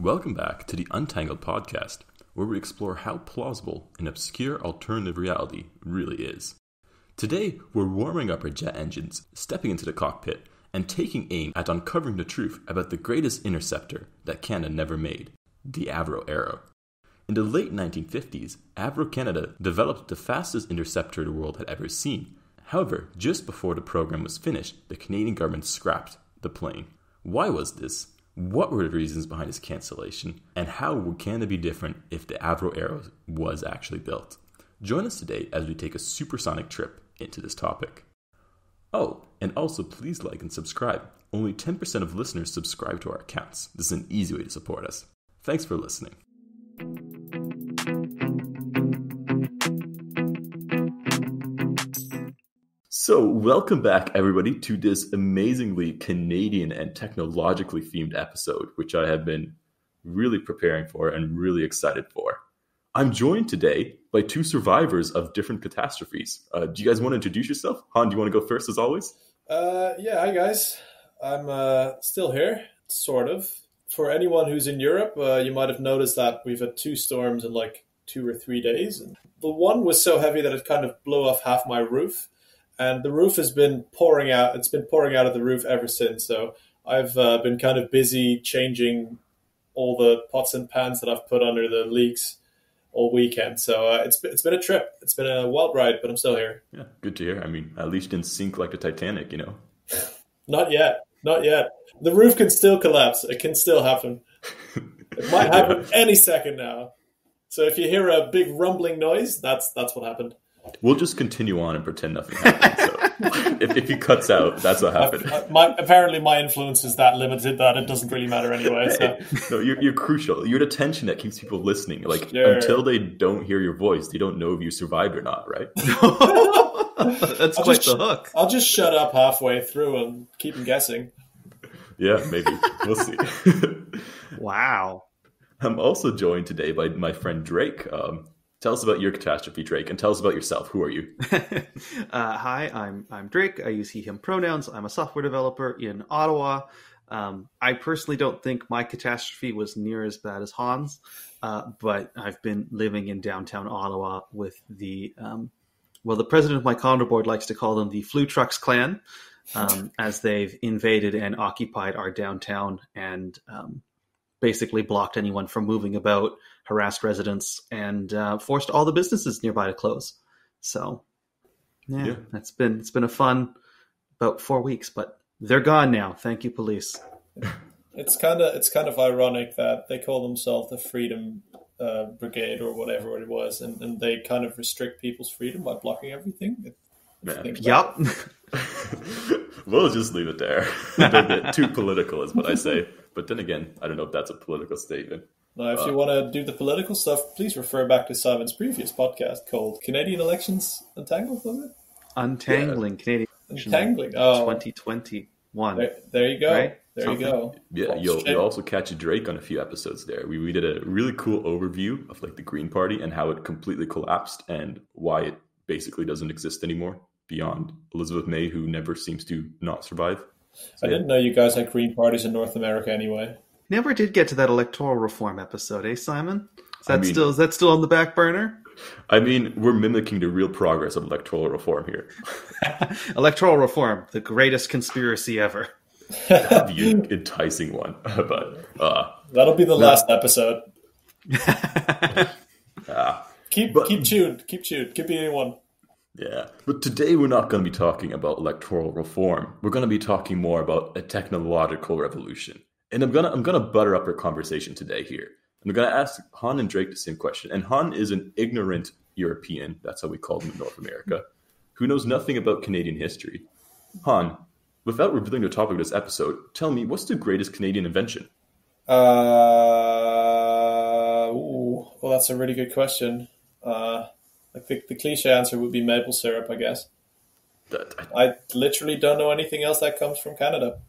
Welcome back to the Untangled podcast, where we explore how plausible an obscure alternative reality really is. Today, we're warming up our jet engines, stepping into the cockpit, and taking aim at uncovering the truth about the greatest interceptor that Canada never made, the Avro Arrow. In the late 1950s, Avro Canada developed the fastest interceptor the world had ever seen. However, just before the program was finished, the Canadian government scrapped the plane. Why was this? What were the reasons behind its cancellation? And how would Canada be different if the Avro Arrow was actually built? Join us today as we take a supersonic trip into this topic. Oh, and also please like and subscribe. Only 10% of listeners subscribe to our accounts. This is an easy way to support us. Thanks for listening. So, welcome back, everybody, to this amazingly Canadian and technologically themed episode, which I have been really preparing for and really excited for. I'm joined today by two survivors of different catastrophes. Do you guys want to introduce yourself? Han, do you want to go first, as always? Hi, guys. I'm still here, sort of. For anyone who's in Europe, you might have noticed that we've had two storms in like 2 or 3 days. And the one was so heavy that it kind of blew off half my roof. And the roof has been pouring out. It's been pouring out of the roof ever since. So I've been kind of busy changing all the pots and pans that I've put under the leaks all weekend. So it's been a trip. It's been a wild ride, but I'm still here. Yeah, good to hear. I mean, at least didn't sink like the Titanic, you know? Not yet. The roof can still collapse. It can still happen. It might happen any second now. So if you hear a big rumbling noise, that's what happened. We'll just continue on and pretend nothing happened. So if he cuts out, that's what happened. Apparently my influence is that limited that it doesn't really matter anyway. So. No, you're crucial. You're the tension that keeps people listening. Like, sure. Until they don't hear your voice, they don't know if you survived or not, right? That's quite the hook. I'll just shut up halfway through and keep them guessing. Yeah, maybe. We'll see. Wow. I'm also joined today by my friend Drake. Tell us about your catastrophe, Drake, and tell us about yourself. Who are you? Hi, I'm Drake. I use he, him pronouns. I'm a software developer in Ottawa. I personally don't think my catastrophe was near as bad as Han's, but I've been living in downtown Ottawa with the president of my condo board likes to call them the Flu Trucks Clan, as they've invaded and occupied our downtown and basically blocked anyone from moving about, harassed residents, and forced all the businesses nearby to close. So, yeah. It's been a fun about 4 weeks, but they're gone now. Thank you, police. It's kind of ironic that they call themselves the Freedom Brigade or whatever it was, and they kind of restrict people's freedom by blocking everything. Yep. We'll just leave it there. Don't get too political, is what I say. But then again, I don't know if that's a political statement. Now, if you want to do the political stuff, please refer back to Simon's previous podcast called Canadian Elections Untangled, was it? Untangling Canadian Elections. Untangling. 2021. There you go. Right? There you go. Yeah, you'll also catch Drake on a few episodes there. We did a really cool overview of like the Green Party and how it completely collapsed and why it basically doesn't exist anymore beyond Elizabeth May, who never seems to not survive. So, I didn't know you guys had Green Parties in North America anyway. Never did get to that electoral reform episode, eh, Simon? Is that still on the back burner? I mean, we're mimicking the real progress of electoral reform here. Electoral reform, the greatest conspiracy ever. That'd be an enticing one, but that'll be the last episode. Keep tuned. Could be anyone. Yeah, but today we're not going to be talking about electoral reform. We're going to be talking more about a technological revolution. And I'm gonna butter up our conversation today here. I'm gonna ask Han and Drake the same question. And Han is an ignorant European, that's how we call them in North America, who knows nothing about Canadian history. Han, without revealing the topic of this episode, tell me, what's the greatest Canadian invention? Well, that's a really good question. The cliche answer would be maple syrup, I guess. I literally don't know anything else that comes from Canada.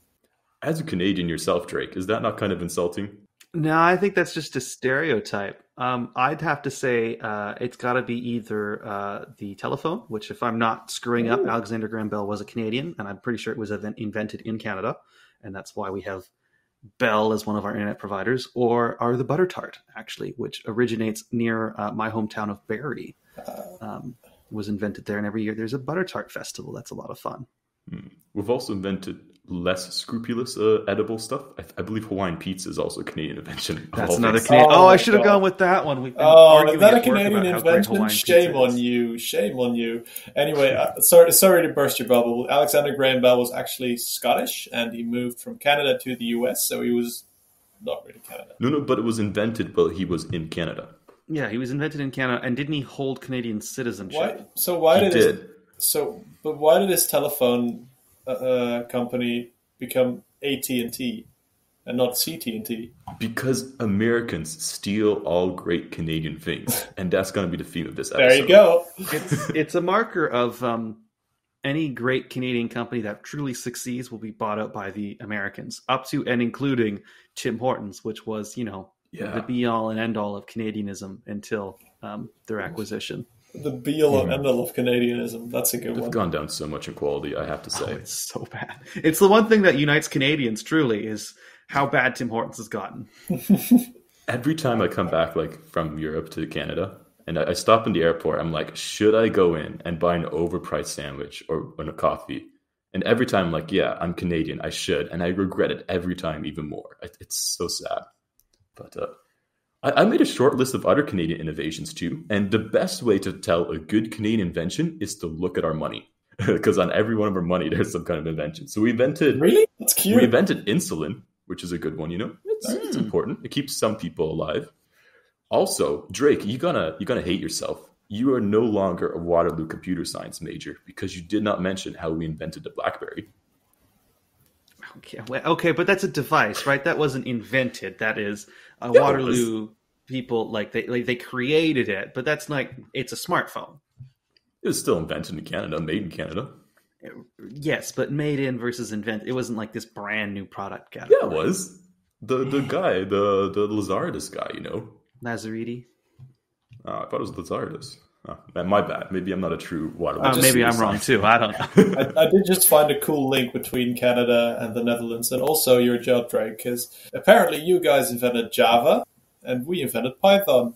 As a Canadian yourself, Drake, is that not kind of insulting? No, I think that's just a stereotype. I'd have to say it's got to be either the telephone, which if I'm not screwing up, Alexander Graham Bell was a Canadian, and I'm pretty sure it was invented in Canada, and that's why we have Bell as one of our internet providers, or are the Butter Tart, actually, which originates near my hometown of Barrie. Was invented there, and every year there's a Butter Tart festival. That's a lot of fun. We've also invented less scrupulous edible stuff. I believe Hawaiian pizza is also a Canadian invention. That's another Canadian. Oh, I should have gone with that one. Is that a Canadian invention? Shame on you. Shame on you. Anyway, sorry to burst your bubble. Alexander Graham Bell was actually Scottish, and he moved from Canada to the US, so he was not really Canada. No, but it was invented while he was in Canada. Yeah, he was invented in Canada, and didn't he hold Canadian citizenship? Why did his telephone company become AT&T and not CT&T? Because Americans steal all great Canadian things, and that's going to be the theme of this episode. There you go. It's a marker of any great Canadian company that truly succeeds will be bought out by the Americans, up to and including Tim Hortons, which was, the be-all and end-all of Canadianism until their acquisition. The be-all and end-all of Canadianism. That's a good one. They've gone down so much in quality, I have to say. Oh, it's so bad. It's the one thing that unites Canadians, truly, is how bad Tim Hortons has gotten. Every time I come back from Europe to Canada, and I stop in the airport, I'm like, should I go in and buy an overpriced sandwich or a coffee? And every time I'm like, yeah, I'm Canadian, I should. And I regret it every time even more. It's so sad. But I made a short list of other Canadian innovations too. And the best way to tell a good Canadian invention is to look at our money. Because on every one of our money, there's some kind of invention. So we invented... Really? That's cute. We invented insulin, which is a good one, It's important. It keeps some people alive. Also, Drake, you're gonna hate yourself. You are no longer a Waterloo computer science major because you did not mention how we invented the BlackBerry. Okay, but that's a device, right? That wasn't invented. That is Waterloo people they created it, but that's it's a smartphone. It was still invented in Canada, made in Canada. Yes, but made in versus invented. It wasn't like this brand new product category. Yeah, it was. The guy, the Lazardus guy, Lazaridi. I thought it was Lazardus. Oh, man, my bad. Maybe I'm not a true Waterloo. Maybe I'm wrong too. I don't know. I did just find a cool link between Canada and the Netherlands, and also your job, Drake, because apparently you guys invented Java, and we invented Python.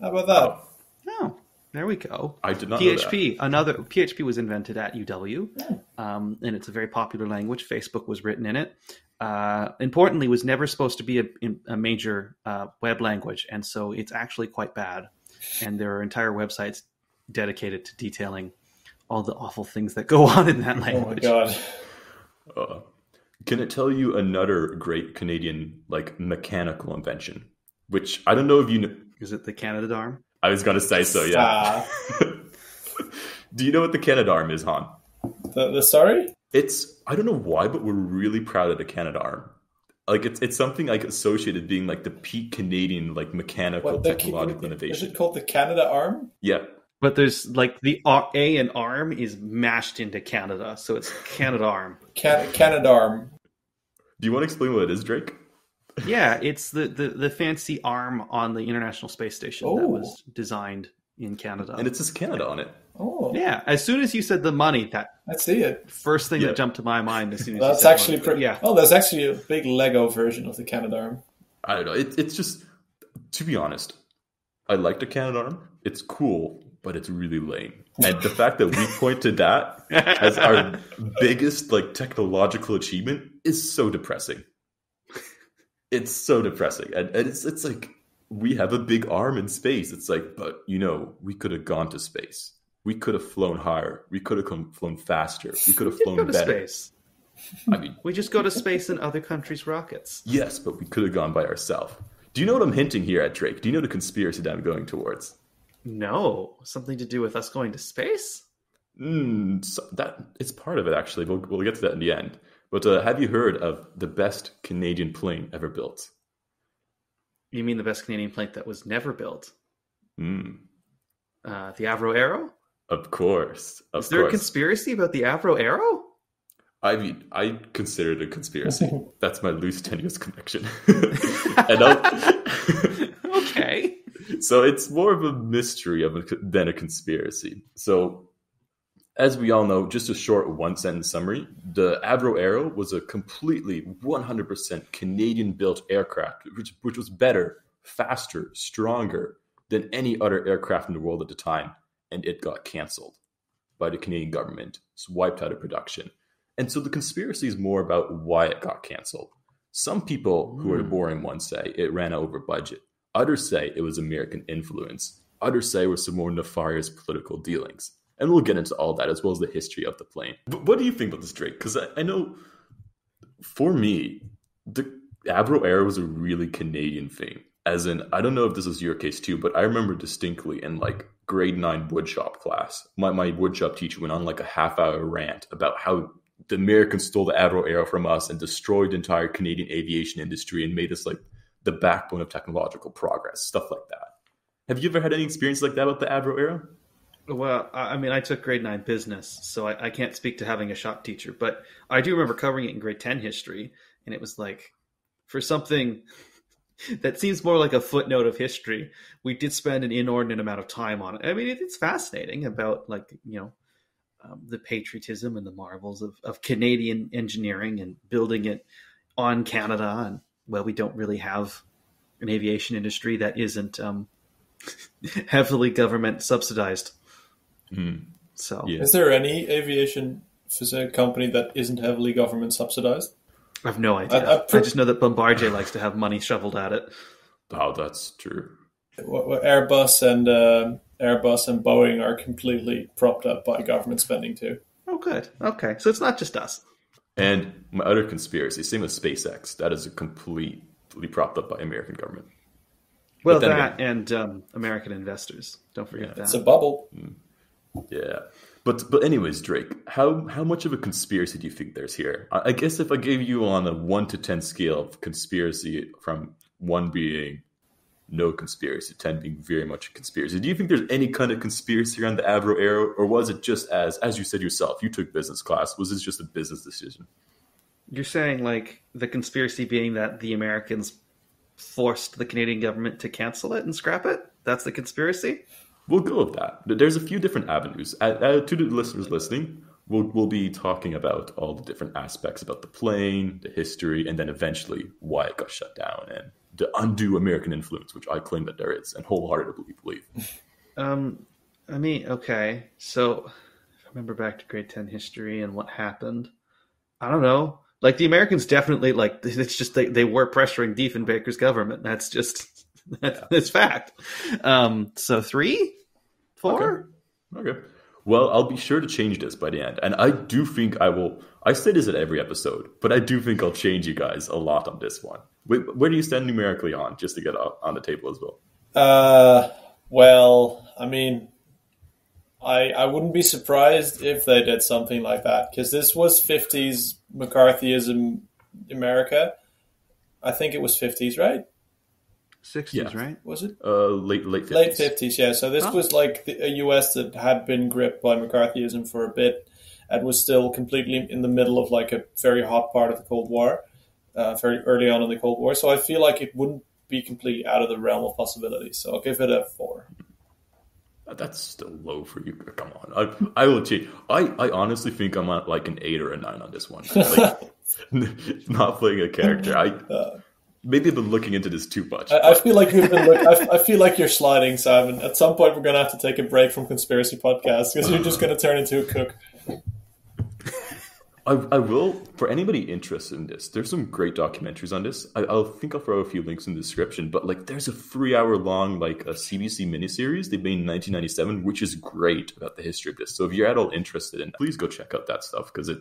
How about that? Oh, there we go. I did not PHP. know that. PHP was invented at UW, and it's a very popular language. Facebook was written in it. Importantly, was never supposed to be a major web language, and so it's actually quite bad. And there are entire websites dedicated to detailing all the awful things that go on in that language. Oh my god! Can I tell you another great Canadian mechanical invention? Which I don't know if you know. Is it the Canadarm? I was gonna say so. Yeah. Do you know what the Canadarm is, Han? The sorry? I don't know why, but we're really proud of the Canadarm. It's something associated being the peak Canadian mechanical technological innovation. Is it called the Canada Arm? Yeah. But there's the A and arm is mashed into Canada, so it's Canadarm. Canadarm. Do you want to explain what it is, Drake? Yeah, it's the fancy arm on the International Space Station that was designed in Canada. And it says Canada on it. Oh. Yeah, as soon as you said the money, I see it. First thing that jumped to my mind as soon as that's you said actually pretty. Yeah. Oh, there's actually a big Lego version of the Canadarm. I don't know. It's just, to be honest, I like the Canadarm. It's cool, but it's really lame. And the fact that we point to that as our biggest technological achievement is so depressing. It's so depressing, and it's we have a big arm in space. It's but we could have gone to space. We could have flown higher. We could have flown faster. We could have flown better. Space. I mean, we just go to space in other countries' rockets. Yes, but we could have gone by ourselves. Do you know what I'm hinting here at, Drake? Do you know the conspiracy that I'm going towards? No, something to do with us going to space? So that it's part of it, actually. We'll get to that in the end. But have you heard of the best Canadian plane ever built? You mean the best Canadian plane that was never built? The Avro Arrow? Of course. Is there a conspiracy about the Avro Arrow? I mean, I consider it a conspiracy. That's my loose, tenuous connection. Okay. So it's more of a mystery than a conspiracy. So As we all know, just a short one-sentence summary, the Avro Arrow was a completely 100% Canadian-built aircraft, which was better, faster, stronger than any other aircraft in the world at the time, and it got cancelled by the Canadian government. It's wiped out of production. And so the conspiracy is more about why it got cancelled. Some people who are the boring ones say it ran over budget. Others say it was American influence. Others say it was some more nefarious political dealings. And we'll get into all that as well as the history of the plane. But what do you think about this, Drake? Because I know for me, the Avro Arrow was a really Canadian thing. As in, I don't know if this is your case too, but I remember distinctly in like grade 9 woodshop class, my woodshop teacher went on like a half-hour rant about how the Americans stole the Avro Arrow from us and destroyed the entire Canadian aviation industry and made us like the backbone of technological progress, stuff like that. Have you ever had any experience like that with the Avro Arrow? Well, I mean, I took grade 9 business, so I can't speak to having a shop teacher, but I do remember covering it in grade 10 history, and it was like, for something that seems more like a footnote of history, we did spend an inordinate amount of time on it. I mean, it's fascinating about, like, the patriotism and the marvels of Canadian engineering and building it on Canada, and, well, we don't really have an aviation industry that isn't heavily government subsidized. So, Is there any aviation company that isn't heavily government subsidized? I have no idea. I just know that Bombardier likes to have money shoveled at it. Oh, that's true. Airbus and Boeing are completely propped up by government spending too. Oh, good. Okay, so it's not just us. And my other conspiracy, same with SpaceX, that is completely propped up by American government. Well, that and American investors. Don't forget that. It's a bubble. Yeah. But anyways, Drake, how much of a conspiracy do you think there's here? I guess if I gave you on a 1 to 10 scale of conspiracy, from 1 being no conspiracy, 10 being very much a conspiracy, do you think there's any kind of conspiracy around the Avro Arrow? Or was it just as you said yourself, you took business class, was this just a business decision? You're saying like the conspiracy being that the Americans forced the Canadian government to cancel it and scrap it? That's the conspiracy? We'll go with that. There's a few different avenues. To the listeners listening, we'll be talking about all the different aspects about the plane, the history, and then eventually why it got shut down and the undue American influence, which I claim that there is and wholeheartedly believe. I mean, okay. So if I remember back to grade 10 history and what happened, I don't know. Like the Americans definitely, like, it's just they were pressuring Diefenbaker's government. That's just, that's fact. So 3? 4? Okay. Well, I'll be sure to change this by the end. And I do think I will. I say this at every episode, but I do think I'll change you guys a lot on this one. Where do you stand numerically on, just to get on the table as well? Well, I mean, I wouldn't be surprised if they did something like that, because this was 50s McCarthyism America. I think it was 50s, right? 60s, right? Was it? Late 50s. Late 50s, yeah. So this was like a US that had been gripped by McCarthyism for a bit and was still completely in the middle of like a very hot part of the Cold War, very early on in the Cold War. So I feel like it wouldn't be completely out of the realm of possibility. So I'll give it a 4. That's still low for you. Come on. I will change. I honestly think I'm at like an 8 or a 9 on this one. Like, not playing a character. Maybe I've been looking into this too much. I feel like we've been. I feel like you're sliding, Simon. At some point, we're going to have to take a break from conspiracy podcasts because you're just going to turn into a cook. I will. For anybody interested in this, there's some great documentaries on this. I'll throw a few links in the description. But like, there's a 3-hour long like a CBC miniseries they made in 1997, which is great about the history of this. So if you're at all interested in, please go check out that stuff because it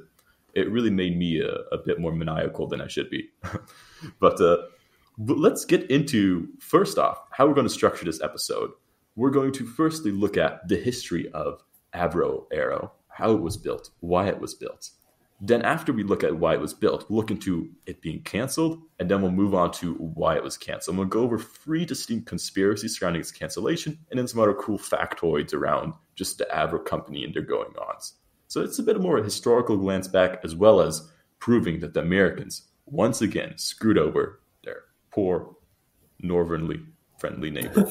really made me a bit more maniacal than I should be. But let's get into, first off, how we're going to structure this episode. We're going to firstly look at the history of Avro Arrow, how it was built, why it was built. Then after we look at why it was built, we'll look into it being canceled, and then we'll move on to why it was canceled. And we'll go over 3 distinct conspiracies surrounding its cancellation, and then some other cool factoids around just the Avro company and their going-ons. So it's a bit more a historical glance back, as well as proving that the Americans once again screwed over their poor, northernly friendly neighbor.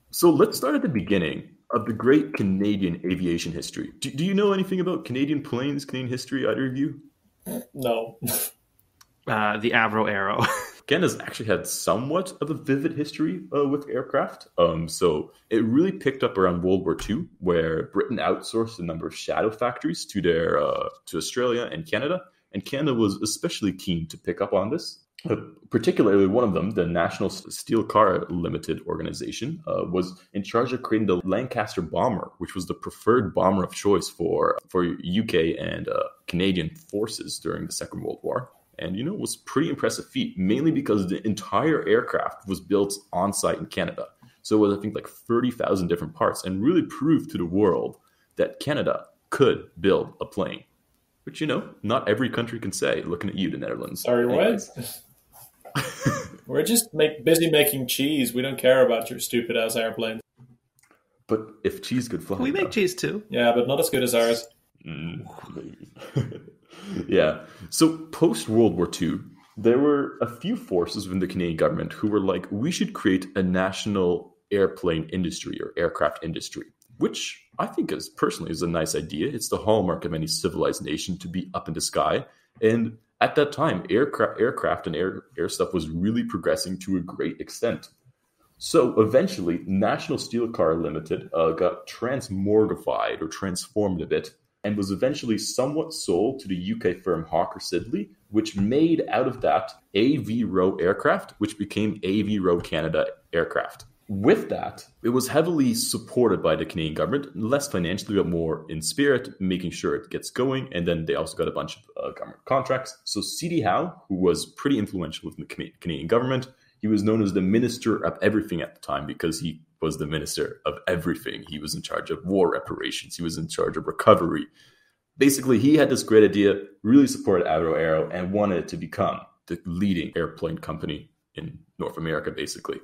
So let's start at the beginning. of the great Canadian aviation history. Do you know anything about Canadian planes, Canadian history, either of you? No. The Avro Arrow. Canada's actually had somewhat of a vivid history with aircraft. So it really picked up around World War II, where Britain outsourced a number of shadow factories to to Australia and Canada. And Canada was especially keen to pick up on this. Particularly one of them, the National Steel Car Limited organization, was in charge of creating the Lancaster bomber, which was the preferred bomber of choice for UK and Canadian forces during the Second World War. And, it was a pretty impressive feat, mainly because the entire aircraft was built on site in Canada. So it was, I think, like 30,000 different parts, and really proved to the world that Canada could build a plane. Which, not every country can say, looking at you, the Netherlands. Sorry, what? We're just busy making cheese. We don't care about your stupid-ass airplanes. But if cheese could fly... We make cheese too. Yeah, but not as good as ours. Yeah. So post-World War II, there were a few forces within the Canadian government who were like, we should create a national airplane industry or aircraft industry, which I think personally is a nice idea. It's the hallmark of any civilized nation to be up in the sky. And at that time, aircraft and air stuff was really progressing to a great extent. So eventually, National Steel Car Limited got transmorgified or transformed a bit, and was eventually somewhat sold to the UK firm Hawker Siddeley, which made out of that Avro aircraft, which became Avro Canada aircraft. With that, it was heavily supported by the Canadian government, less financially, but more in spirit, making sure it gets going. And then they also got a bunch of government contracts. So C.D. Howe, who was pretty influential within the Canadian government, he was known as the Minister of Everything at the time because he was the Minister of Everything. He was in charge of war reparations. He was in charge of recovery. Basically, he had this great idea, really supported Avro Arrow, and wanted it to become the leading airplane company in North America, basically.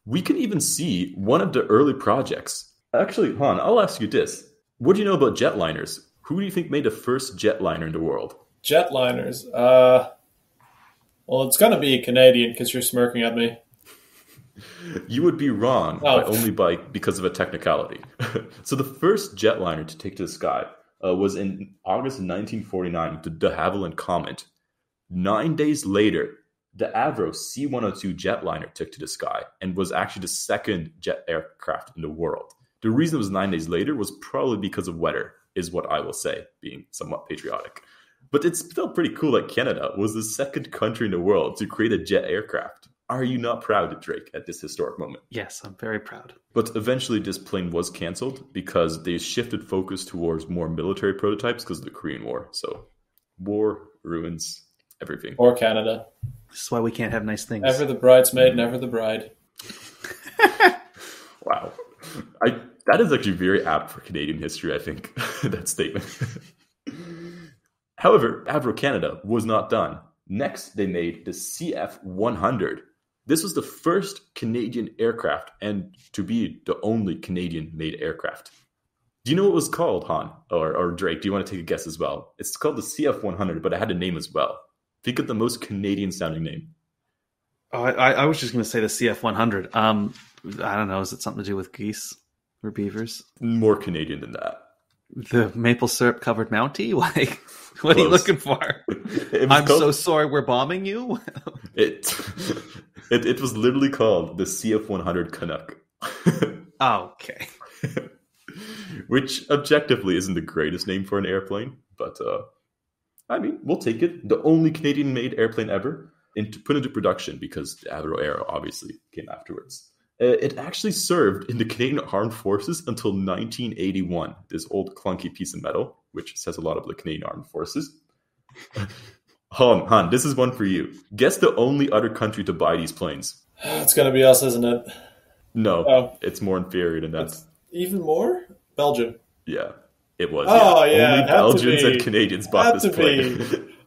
We can even see one of the early projects. Actually, Han, I'll ask you this. What do you know about jetliners? Who do you think made the first jetliner in the world? Jetliners? Well, it's going to be a Canadian because you're smirking at me. You would be wrong, because of a technicality. So the first jetliner to take to the sky was in August 1949 with the de Havilland Comet. 9 days later, the Avro C-102 jetliner took to the sky and was actually the second jet aircraft in the world. The reason it was 9 days later was probably because of weather, is what I will say, being somewhat patriotic. But it's still pretty cool that Canada was the second country in the world to create a jet aircraft. Are you not proud, Drake, at this historic moment? Yes, I'm very proud. But eventually this plane was cancelled because they shifted focus towards more military prototypes because of the Korean War. So war ruins everything. Or Canada. This is why we can't have nice things. Ever the bridesmaid, never the bride. Wow. That is actually very apt for Canadian history, I think, that statement. However, Avro Canada was not done. Next, they made the CF-100. This was the first Canadian aircraft and to be the only Canadian-made aircraft. Do you know what it was called, Han? Or Drake, do you want to take a guess as well? It's called the CF-100, but it had a name as well. Think of the most Canadian-sounding name. Oh, I was just going to say the CF-100. I don't know. Is it something to do with geese or beavers? More Canadian than that. The maple syrup covered Mountie? Like, what are you looking for? I'm so sorry we're bombing you? It was literally called the CF-100 Canuck. Oh, okay. Which objectively isn't the greatest name for an airplane, but I mean, we'll take it. The only Canadian-made airplane ever put into production because the Avro Arrow obviously came afterwards. It actually served in the Canadian Armed Forces until 1981, this old clunky piece of metal, which says a lot about the Canadian Armed Forces. Han, this is one for you. Guess the only other country to buy these planes. It's going to be us, isn't it? No, It's more inferior than that. It's even more? Belgium. Yeah, it was. Oh, yeah. Only Belgians and Canadians bought this plane.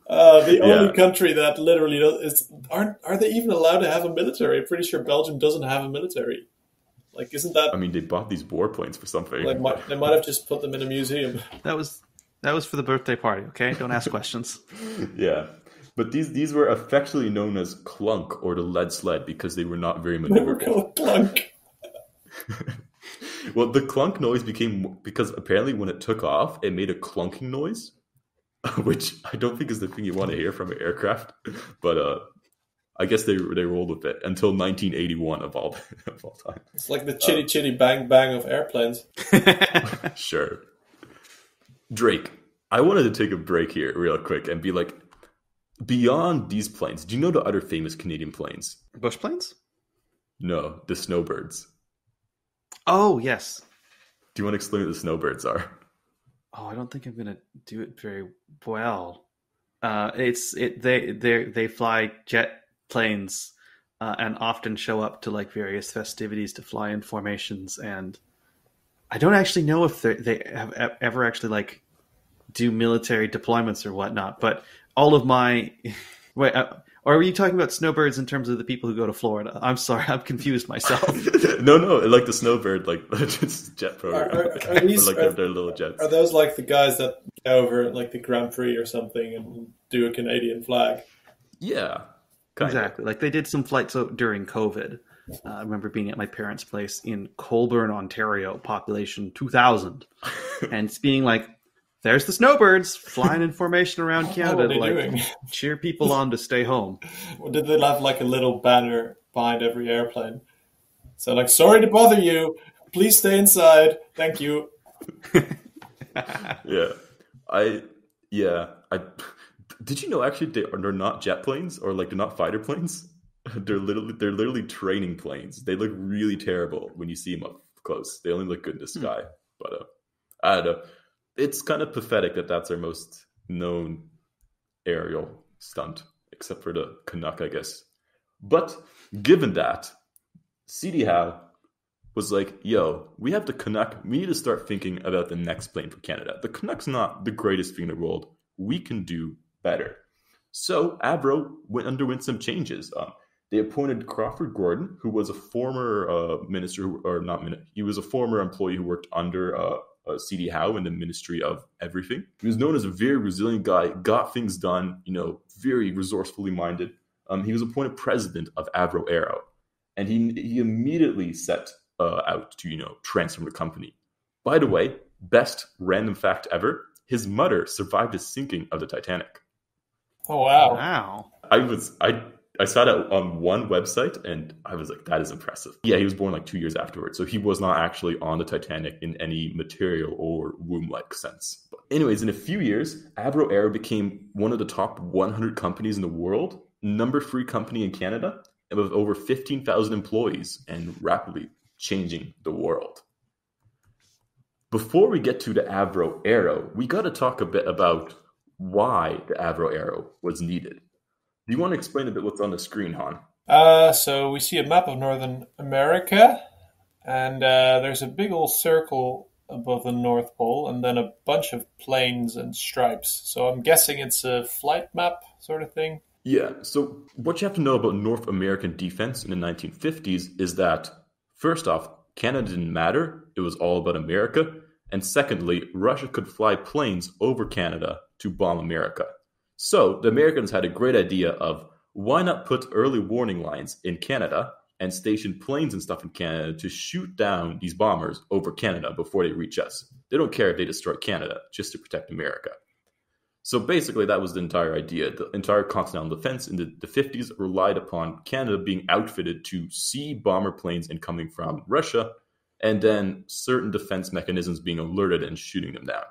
The only country that literally are they even allowed to have a military? I'm pretty sure Belgium doesn't have a military. Like, isn't that? I mean, they bought these warplanes for something. Like, they might have just put them in a museum. That was for the birthday party. Okay, don't ask questions. Yeah, but these were affectionately known as clunk or the lead sled because they were not very maneuverable. They were called clunk. Well, the clunk noise became because apparently when it took off, it made a clunking noise, which I don't think is the thing you want to hear from an aircraft. But I guess they rolled with it until 1981 of all time. It's like the chitty chitty bang bang of airplanes. Sure. Drake, I wanted to take a break here real quick and be like, beyond these planes, do you know the other famous Canadian planes? Bush planes? No, the snowbirds. Oh, yes. Do you want to explain what the snowbirds are? Oh, I don't think I'm gonna do it very well. They fly jet planes and often show up to like various festivities to fly in formations, and I don't actually know if they have ever actually like do military deployments or whatnot. But all of my wait. Or are you talking about snowbirds in terms of the people who go to Florida? I'm sorry, I'm confused myself. No, like the snowbird, like just jet program. Are these, like their little jets. Are those like the guys that go over like the Grand Prix or something and do a Canadian flag? Yeah, exactly. Like they did some flights during COVID. I remember being at my parents' place in Colborne, Ontario, population 2,000, and being like, there's the snowbirds flying in formation around Canada to like cheer people on to stay home. Or did they have like a little banner behind every airplane? So like, sorry to bother you. Please stay inside. Thank you. I did you know actually they're not jet planes or like they're not fighter planes? They're literally training planes. They look really terrible when you see them up close. They only look good in the sky. But I don't know. It's kind of pathetic that that's our most known aerial stunt, except for the Canuck, I guess. But given that, CD Howe was like, yo, we have the Canuck. We need to start thinking about the next plane for Canada. The Canuck's not the greatest thing in the world. We can do better. So Avro underwent some changes. They appointed Crawford Gordon, who was a former he was a former employee who worked under CD Howe in the Ministry of Everything. He was known as a very resilient guy, got things done, very resourcefully minded. He was appointed president of Avro Arrow, and he immediately set out to, transform the company. By the way, best random fact ever, his mother survived the sinking of the Titanic. Oh, wow. Wow. I saw that on one website, and I was like, that is impressive. Yeah, he was born like 2 years afterwards, so he was not actually on the Titanic in any material or womb-like sense. But anyways, in a few years, Avro Arrow became one of the top 100 companies in the world, number 3 company in Canada, and with over 15,000 employees, and rapidly changing the world. Before we get to the Avro Arrow, we got to talk a bit about why the Avro Arrow was needed. Do you want to explain a bit what's on the screen, Han? So we see a map of Northern America, and there's a big old circle above the North Pole, and then a bunch of planes and stripes. So I'm guessing it's a flight map sort of thing. Yeah, so what you have to know about North American defense in the 1950s is that, first off, Canada didn't matter. It was all about America. And secondly, Russia could fly planes over Canada to bomb America. So the Americans had a great idea of why not put early warning lines in Canada and station planes and stuff in Canada to shoot down these bombers over Canada before they reach us. They don't care if they destroy Canada, just to protect America. So basically that was the entire idea. The entire continental defense in the 50s relied upon Canada being outfitted to see bomber planes incoming from Russia, and then certain defense mechanisms being alerted and shooting them down.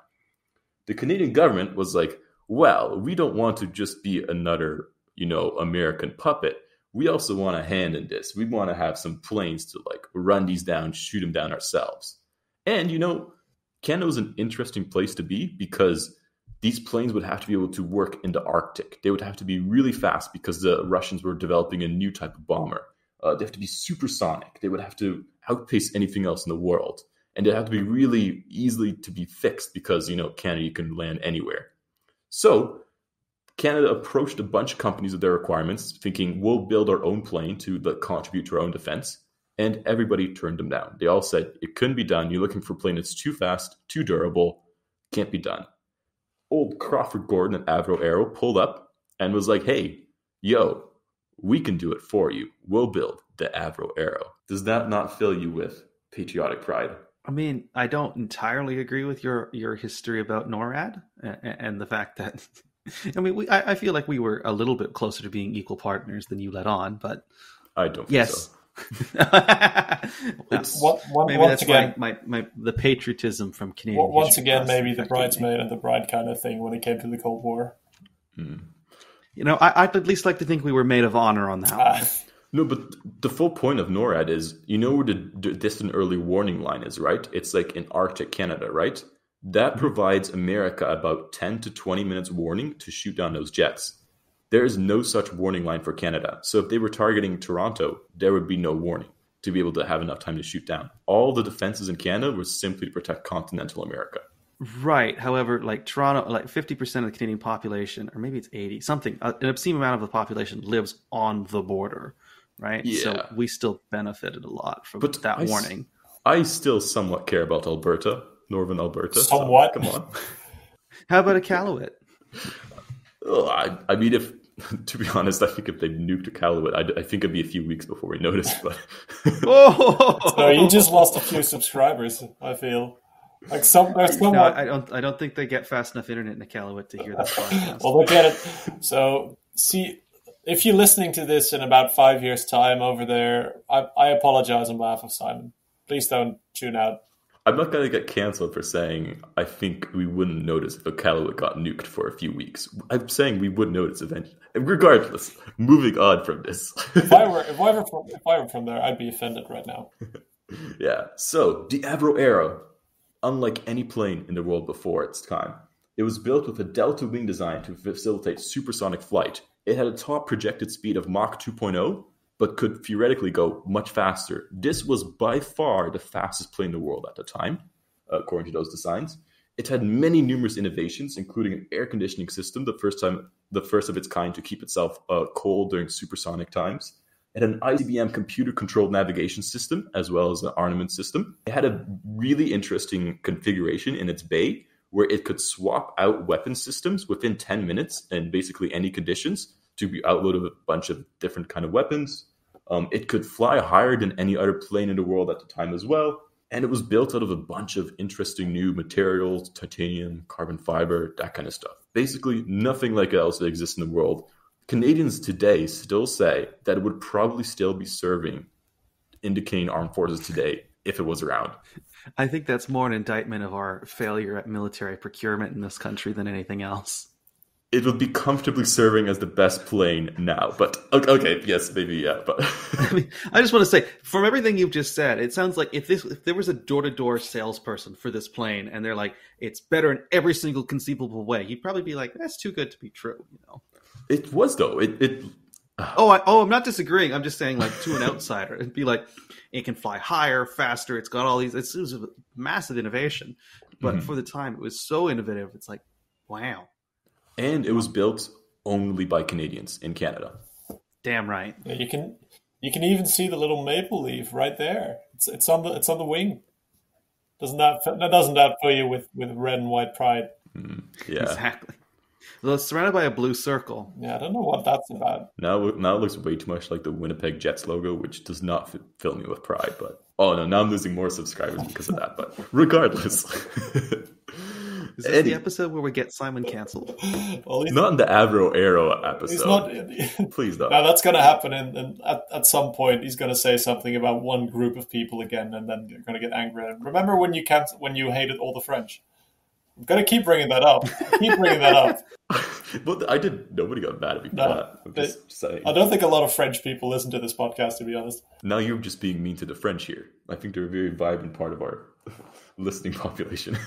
The Canadian government was like, well, we don't want to just be another, American puppet. We also want a hand in this. We want to have some planes to like run these down, shoot them down ourselves. And, Canada was an interesting place to be because these planes would have to be able to work in the Arctic. They would have to be really fast because the Russians were developing a new type of bomber. They have to be supersonic. They would have to outpace anything else in the world. And they have to be really easily to be fixed because, Canada, you can land anywhere. So Canada approached a bunch of companies with their requirements, thinking we'll build our own plane to contribute to our own defense. And everybody turned them down. They all said, it couldn't be done. You're looking for a plane that's too fast, too durable, can't be done. Old Crawford Gordon at Avro Arrow pulled up and was like, hey, yo, we can do it for you. We'll build the Avro Arrow. Does that not fill you with patriotic pride? I mean, I don't entirely agree with your history about NORAD and the fact that I mean, I feel like we were a little bit closer to being equal partners than you let on, but I don't think yes. so. Maybe that's again, my the patriotism from Canadian. Once again, maybe the bridesmaid and the bride kind of thing when it came to the Cold War. You know, I'd at least like to think we were made of honor on that one. No, but the full point of NORAD is, you know where the distant early warning line is, right? It's like in Arctic Canada, right? That provides America about 10 to 20 minutes warning to shoot down those jets. There is no such warning line for Canada. So if they were targeting Toronto, there would be no warning to be able to have enough time to shoot down. All the defenses in Canada were simply to protect continental America. Right. However, like Toronto, like 50% of the Canadian population, or maybe it's 80, something, an obscene amount of the population lives on the border, right? Yeah. So we still benefited a lot from that warning. I still somewhat care about Alberta, Northern Alberta. Somewhat? So, come on. How about Iqaluit? I mean, to be honest, I think if they nuked Iqaluit, I think it'd be a few weeks before we noticed. But So you just lost a few subscribers, I feel. Like I don't think they get fast enough internet in Iqaluit to hear this podcast. Well, they'll get it. So, see, if you're listening to this in about 5 years' time over there, I apologize on behalf of Simon. Please don't tune out. I'm not going to get cancelled for saying I think we wouldn't notice if Iqaluit got nuked for a few weeks. I'm saying we would notice eventually. Regardless, moving on from this. If I were from there, I'd be offended right now. Yeah. So the Avro Arrow, unlike any plane in the world before its time, it was built with a delta wing design to facilitate supersonic flight. It had a top projected speed of Mach 2.0, but could theoretically go much faster. This was by far the fastest plane in the world at the time, according to those designs. It had many numerous innovations, including an air conditioning system, the first of its kind to keep itself cold during supersonic times. It had an ICBM computer-controlled navigation system, as well as an armament system. It had a really interesting configuration in its bay, where it could swap out weapon systems within 10 minutes in basically any conditions to be outloaded with a bunch of different kind of weapons. It could fly higher than any other plane in the world at the time as well. And it was built out of a bunch of interesting new materials, titanium, carbon fiber, that kind of stuff. Basically, nothing like it else that exists in the world. Canadians today still say that it would probably still be serving in the Canadian Armed Forces today if it was around. I think that's more an indictment of our failure at military procurement in this country than anything else. It would be comfortably serving as the best plane now, but okay, yes, maybe, yeah. But I mean, I just want to say, from everything you've just said, it sounds like if there was a door-to-door salesperson for this plane, and they're like, it's better in every single conceivable way, you'd probably be like, that's too good to be true, you know. It was though. I'm not disagreeing. I'm just saying, like, to an outsider, it'd be like, it can fly higher, faster. It's got all these. It was a massive innovation, but for the time, it was so innovative. It's like, wow. And it was built only by Canadians in Canada. Damn right. Yeah, you can even see the little maple leaf right there. It's on the wing. Doesn't that fill you with red and white pride? Yeah, exactly. Well, it's surrounded by a blue circle. Yeah, I don't know what that's about. Now it looks way too much like the Winnipeg Jets logo, which does not fill me with pride. But now I'm losing more subscribers because of that. But regardless. Is this the episode where we get Simon cancelled? Well, not in the Avro Arrow episode. Please don't. Now that's going to happen, and at some point he's going to say something about one group of people again, and then you're going to get angry. Remember when you hated all the French? I'm going to keep bringing that up. Well, nobody got mad at me for that. I'm just saying. I don't think a lot of French people listen to this podcast, to be honest. Now you're just being mean to the French here. I think they're a very vibrant part of our listening population.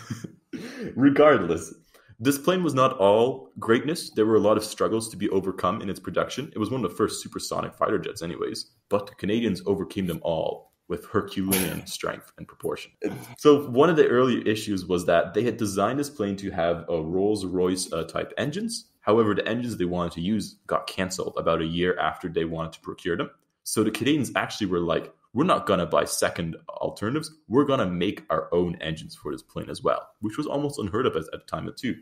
Regardless, this plane was not all greatness. There were a lot of struggles to be overcome in its production. It was one of the first supersonic fighter jets anyways, but the Canadians overcame them all with Herculean strength and proportion. So one of the early issues was that they had designed this plane to have a Rolls-Royce type engines. However, the engines they wanted to use got canceled about a year after they wanted to procure them. So the Canadians actually were like, we're not going to buy second alternatives. We're going to make our own engines for this plane as well, which was almost unheard of at the time too.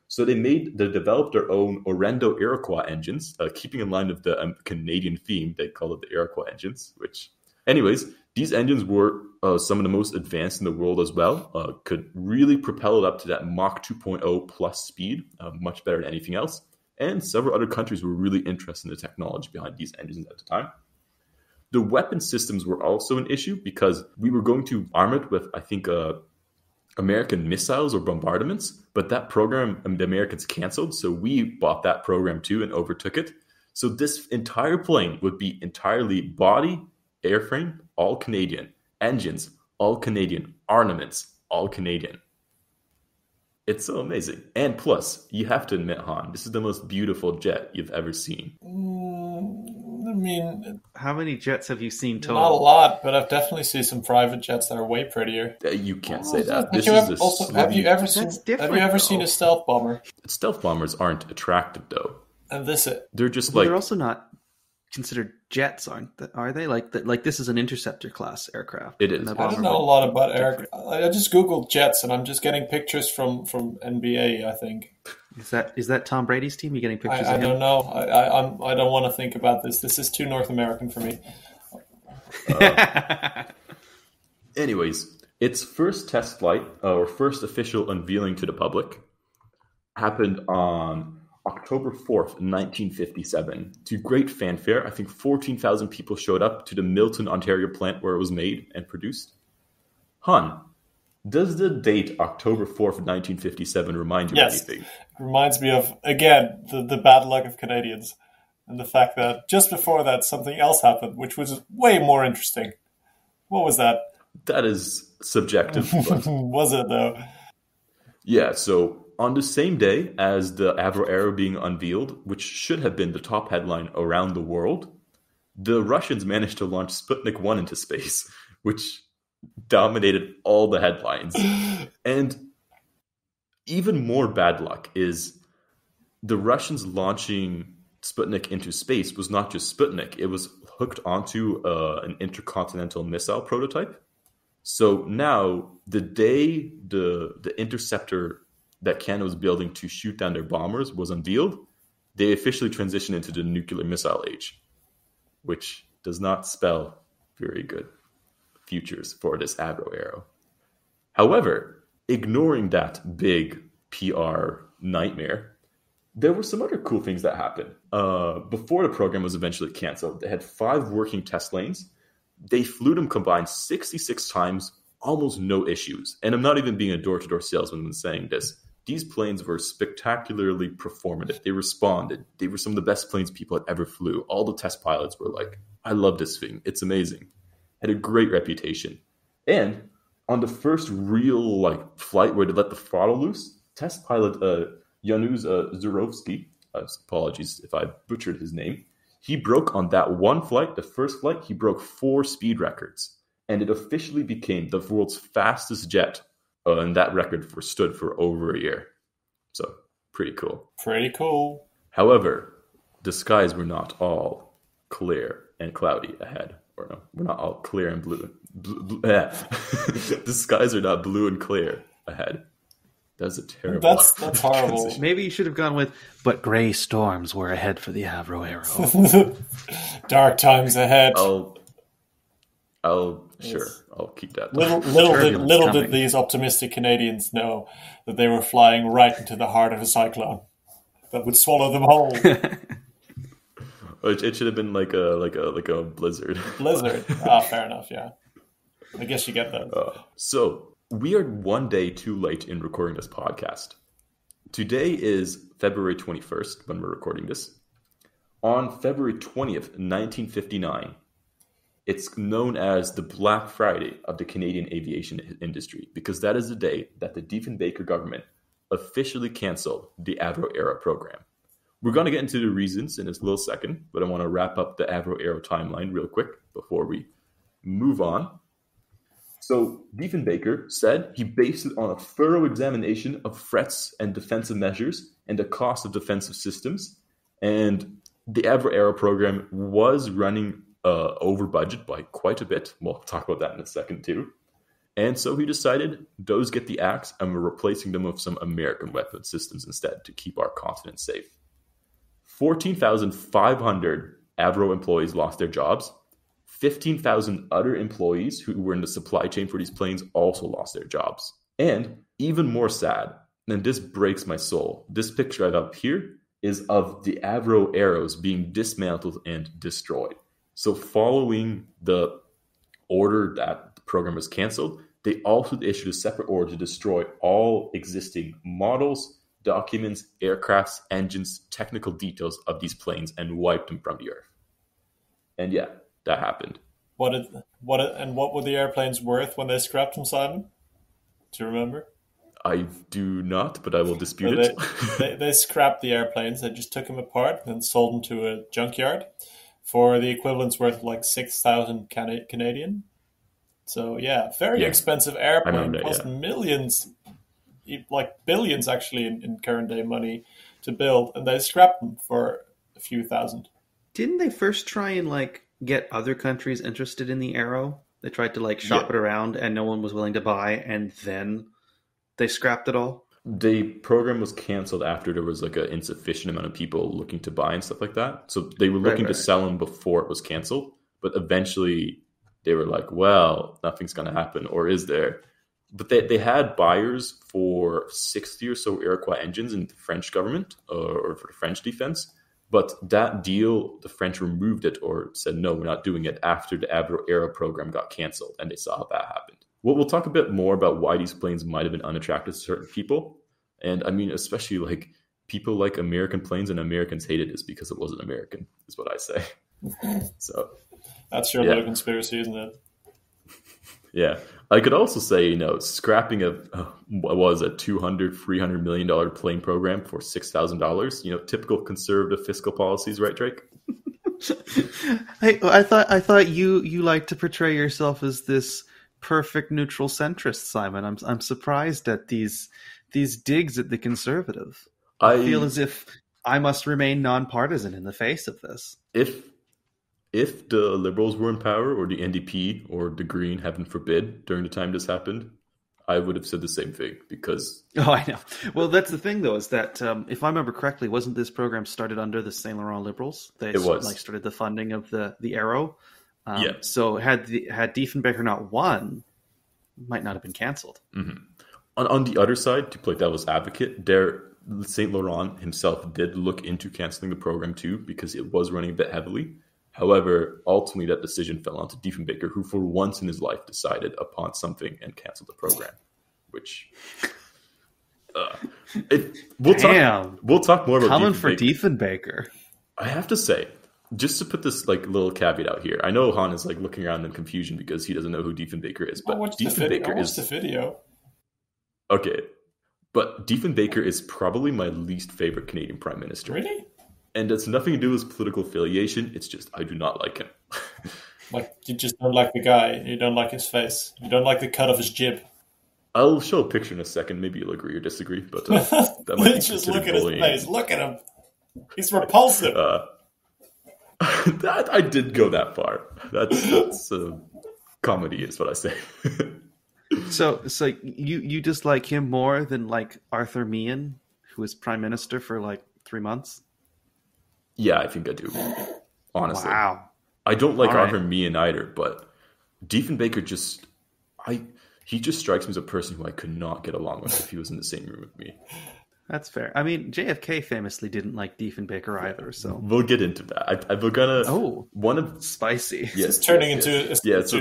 So they developed their own Orendo Iroquois engines, keeping in line with the Canadian theme. They call it the Iroquois engines, which anyways, these engines were some of the most advanced in the world as well, could really propel it up to that Mach 2.0 plus speed, much better than anything else. And several other countries were really interested in the technology behind these engines at the time. The weapon systems were also an issue because we were going to arm it with, I think, American missiles or bombardments, but that program, the Americans canceled, so we bought that program too and overtook it. So this entire plane would be entirely body, airframe, all Canadian, engines, all Canadian, armaments, all Canadian. It's so amazing. And plus, you have to admit, Han, this is the most beautiful jet you've ever seen. I mean, how many jets have you seen total? Not a lot, but I've definitely seen some private jets that are way prettier. You can't say that. Have you ever seen a stealth bomber? Stealth bombers aren't attractive, though. And they're just they're also not considered jets, are they? Like this is an interceptor class aircraft. It is. I don't know a lot about aircraft. I just googled jets, and I'm just getting pictures from NBA. I think. Is that Tom Brady's team? You getting pictures? I don't know. I don't want to think about this. This is too North American for me. Anyways, its first test flight or first official unveiling to the public happened on October 4th, 1957. To great fanfare, I think 14,000 people showed up to the Milton, Ontario plant where it was made and produced. Han, does the date October 4th, 1957 remind you of anything? It reminds me of, again, the bad luck of Canadians. And the fact that just before that, something else happened, which was way more interesting. What was that? That is subjective. But... Was it, though? Yeah, so on the same day as the Avro Arrow being unveiled, which should have been the top headline around the world, the Russians managed to launch Sputnik 1 into space, which dominated all the headlines. And even more bad luck is the Russians launching Sputnik into space was not just Sputnik. It was hooked onto an intercontinental missile prototype. So now, the day the interceptor that Canada was building to shoot down their bombers was unveiled, they officially transitioned into the nuclear missile age, which does not spell very good futures for this Avro Arrow. However, ignoring that big PR nightmare, there were some other cool things that happened. Before the program was eventually canceled, they had 5 working test lanes. They flew them combined 66 times, almost no issues. And I'm not even being a door-to-door salesman when saying this. These planes were spectacularly performative. They responded. They were some of the best planes people had ever flew. All the test pilots were like, I love this thing. It's amazing. Had a great reputation. And on the first real flight where they let the throttle loose, test pilot Janusz Zurovsky, apologies if I butchered his name, he broke on that one flight, the first flight, he broke 4 speed records. And it officially became the world's fastest jet. And that record stood for over a year. So, pretty cool. Pretty cool. However, the skies were not all clear and cloudy ahead. Or no, we're not all clear and blue. The skies are not blue and clear ahead. That's a terrible... That's horrible. Maybe you should have gone with, but gray storms were ahead for the Avro Arrow. Dark times ahead. I'll keep that. Little did these optimistic Canadians know that they were flying right into the heart of a cyclone that would swallow them whole. It should have been like a blizzard. Blizzard. Fair enough. Yeah, I guess you get that. So we are one day too late in recording this podcast. Today is February 21st when we're recording this. On February 20th, 1959. It's known as the Black Friday of the Canadian aviation industry because that is the day that the Diefenbaker government officially canceled the Avro Arrow program. We're going to get into the reasons in a little second, but I want to wrap up the Avro Arrow timeline real quick before we move on. So Diefenbaker said he based it on a thorough examination of threats and defensive measures and the cost of defensive systems. And the Avro Arrow program was running over budget by quite a bit. We'll talk about that in a second too. And so he decided those get the axe and we're replacing them with some American weapon systems instead to keep our continent safe. 14,500 Avro employees lost their jobs 15,000 other employees who were in the supply chain for these planes also lost their jobs. And even more sad, and this breaks my soul, this picture I have up here is of the Avro Arrows being dismantled and destroyed. So following the order that the program was canceled, they also issued a separate order to destroy all existing models, documents, aircrafts, engines, technical details of these planes and wiped them from the earth. And yeah, that happened. What were the airplanes worth when they scrapped them, Simon? Do you remember? I do not, but I will dispute it. They scrapped the airplanes. They just took them apart and sold them to a junkyard for the equivalent's worth of like 6,000 Canadian. So yeah, very expensive airplane. Cost millions, like billions actually in current day money to build, and they scrapped them for a few thousand. Didn't they first try and like get other countries interested in the Arrow? They tried to like shop it around and no one was willing to buy, and then they scrapped it all? The program was canceled after there was like an insufficient amount of people looking to buy and stuff like that. So they were looking to sell them before it was canceled, but eventually they were like, well, nothing's going to happen, or is there? But they had buyers for 60 or so Iroquois engines in the French government or for the French defense. But that deal, the French removed it or said, no, we're not doing it after the Avro Arrow program got canceled. And they saw how that happened. We'll talk a bit more about why these planes might have been unattractive to certain people. And I mean, especially like people like American planes, and Americans hated this because it wasn't American, is what I say. So that's your little conspiracy, isn't it? Yeah. I could also say, scrapping what was a $200-300 million plane program for $6,000, typical conservative fiscal policies, right, Drake? Hey, I thought you like to portray yourself as this perfect neutral centrist, Simon. I'm surprised at these digs at the conservative. I feel as if I must remain nonpartisan in the face of this. If the Liberals were in power, or the NDP, or the Green, heaven forbid, during the time this happened, I would have said the same thing, because... Oh, I know. Well, that's the thing, though, is that, if I remember correctly, wasn't this program started under the Saint Laurent Liberals? It was. Started the funding of the Arrow. So had Diefenbaker not won, it might not have been canceled. Mm-hmm. On the other side, to play devil's advocate, Saint Laurent himself did look into canceling the program, too, because it was running a bit heavily. However, ultimately that decision fell onto Diefenbaker, who for once in his life decided upon something and canceled the program. Which we'll talk more about coming for Diefenbaker. I have to say, just to put this little caveat out here, I know Han is looking around in confusion because he doesn't know who Diefenbaker is, but Diefenbaker is the video. Okay, but Diefenbaker is probably my least favorite Canadian Prime Minister. Really? And it's nothing to do with his political affiliation. It's just, I do not like him. You just don't like the guy. You don't like his face. You don't like the cut of his jib. I'll show a picture in a second. Maybe you'll agree or disagree. But that might be just look at bullying. His face. Look at him. He's repulsive. I did go that far. That's comedy is what I say. So you dislike him more than Arthur Meehan, who was prime minister for 3 months? Yeah, I think I do. Honestly. Wow. I don't like Arthur Meehan either, but Diefenbaker he just strikes me as a person who I could not get along with if he was in the same room with me. That's fair. I mean, JFK famously didn't like Diefenbaker either, so... We'll get into that. We're gonna... Spicy. Yes, it's turning into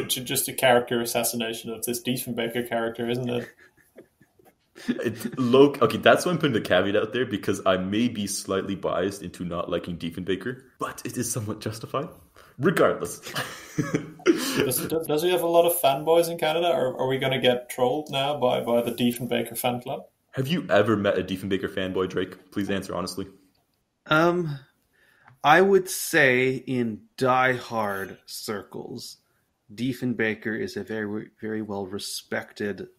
just a character assassination of this Diefenbaker character, isn't it? Okay, that's why I'm putting the caveat out there, because I may be slightly biased into not liking Diefenbaker, but it is somewhat justified. Regardless. Does he have a lot of fanboys in Canada, or are we going to get trolled now by the Diefenbaker fan club? Have you ever met a Diefenbaker fanboy, Drake? Please answer honestly. I would say in die-hard circles, Diefenbaker is a very, very well-respected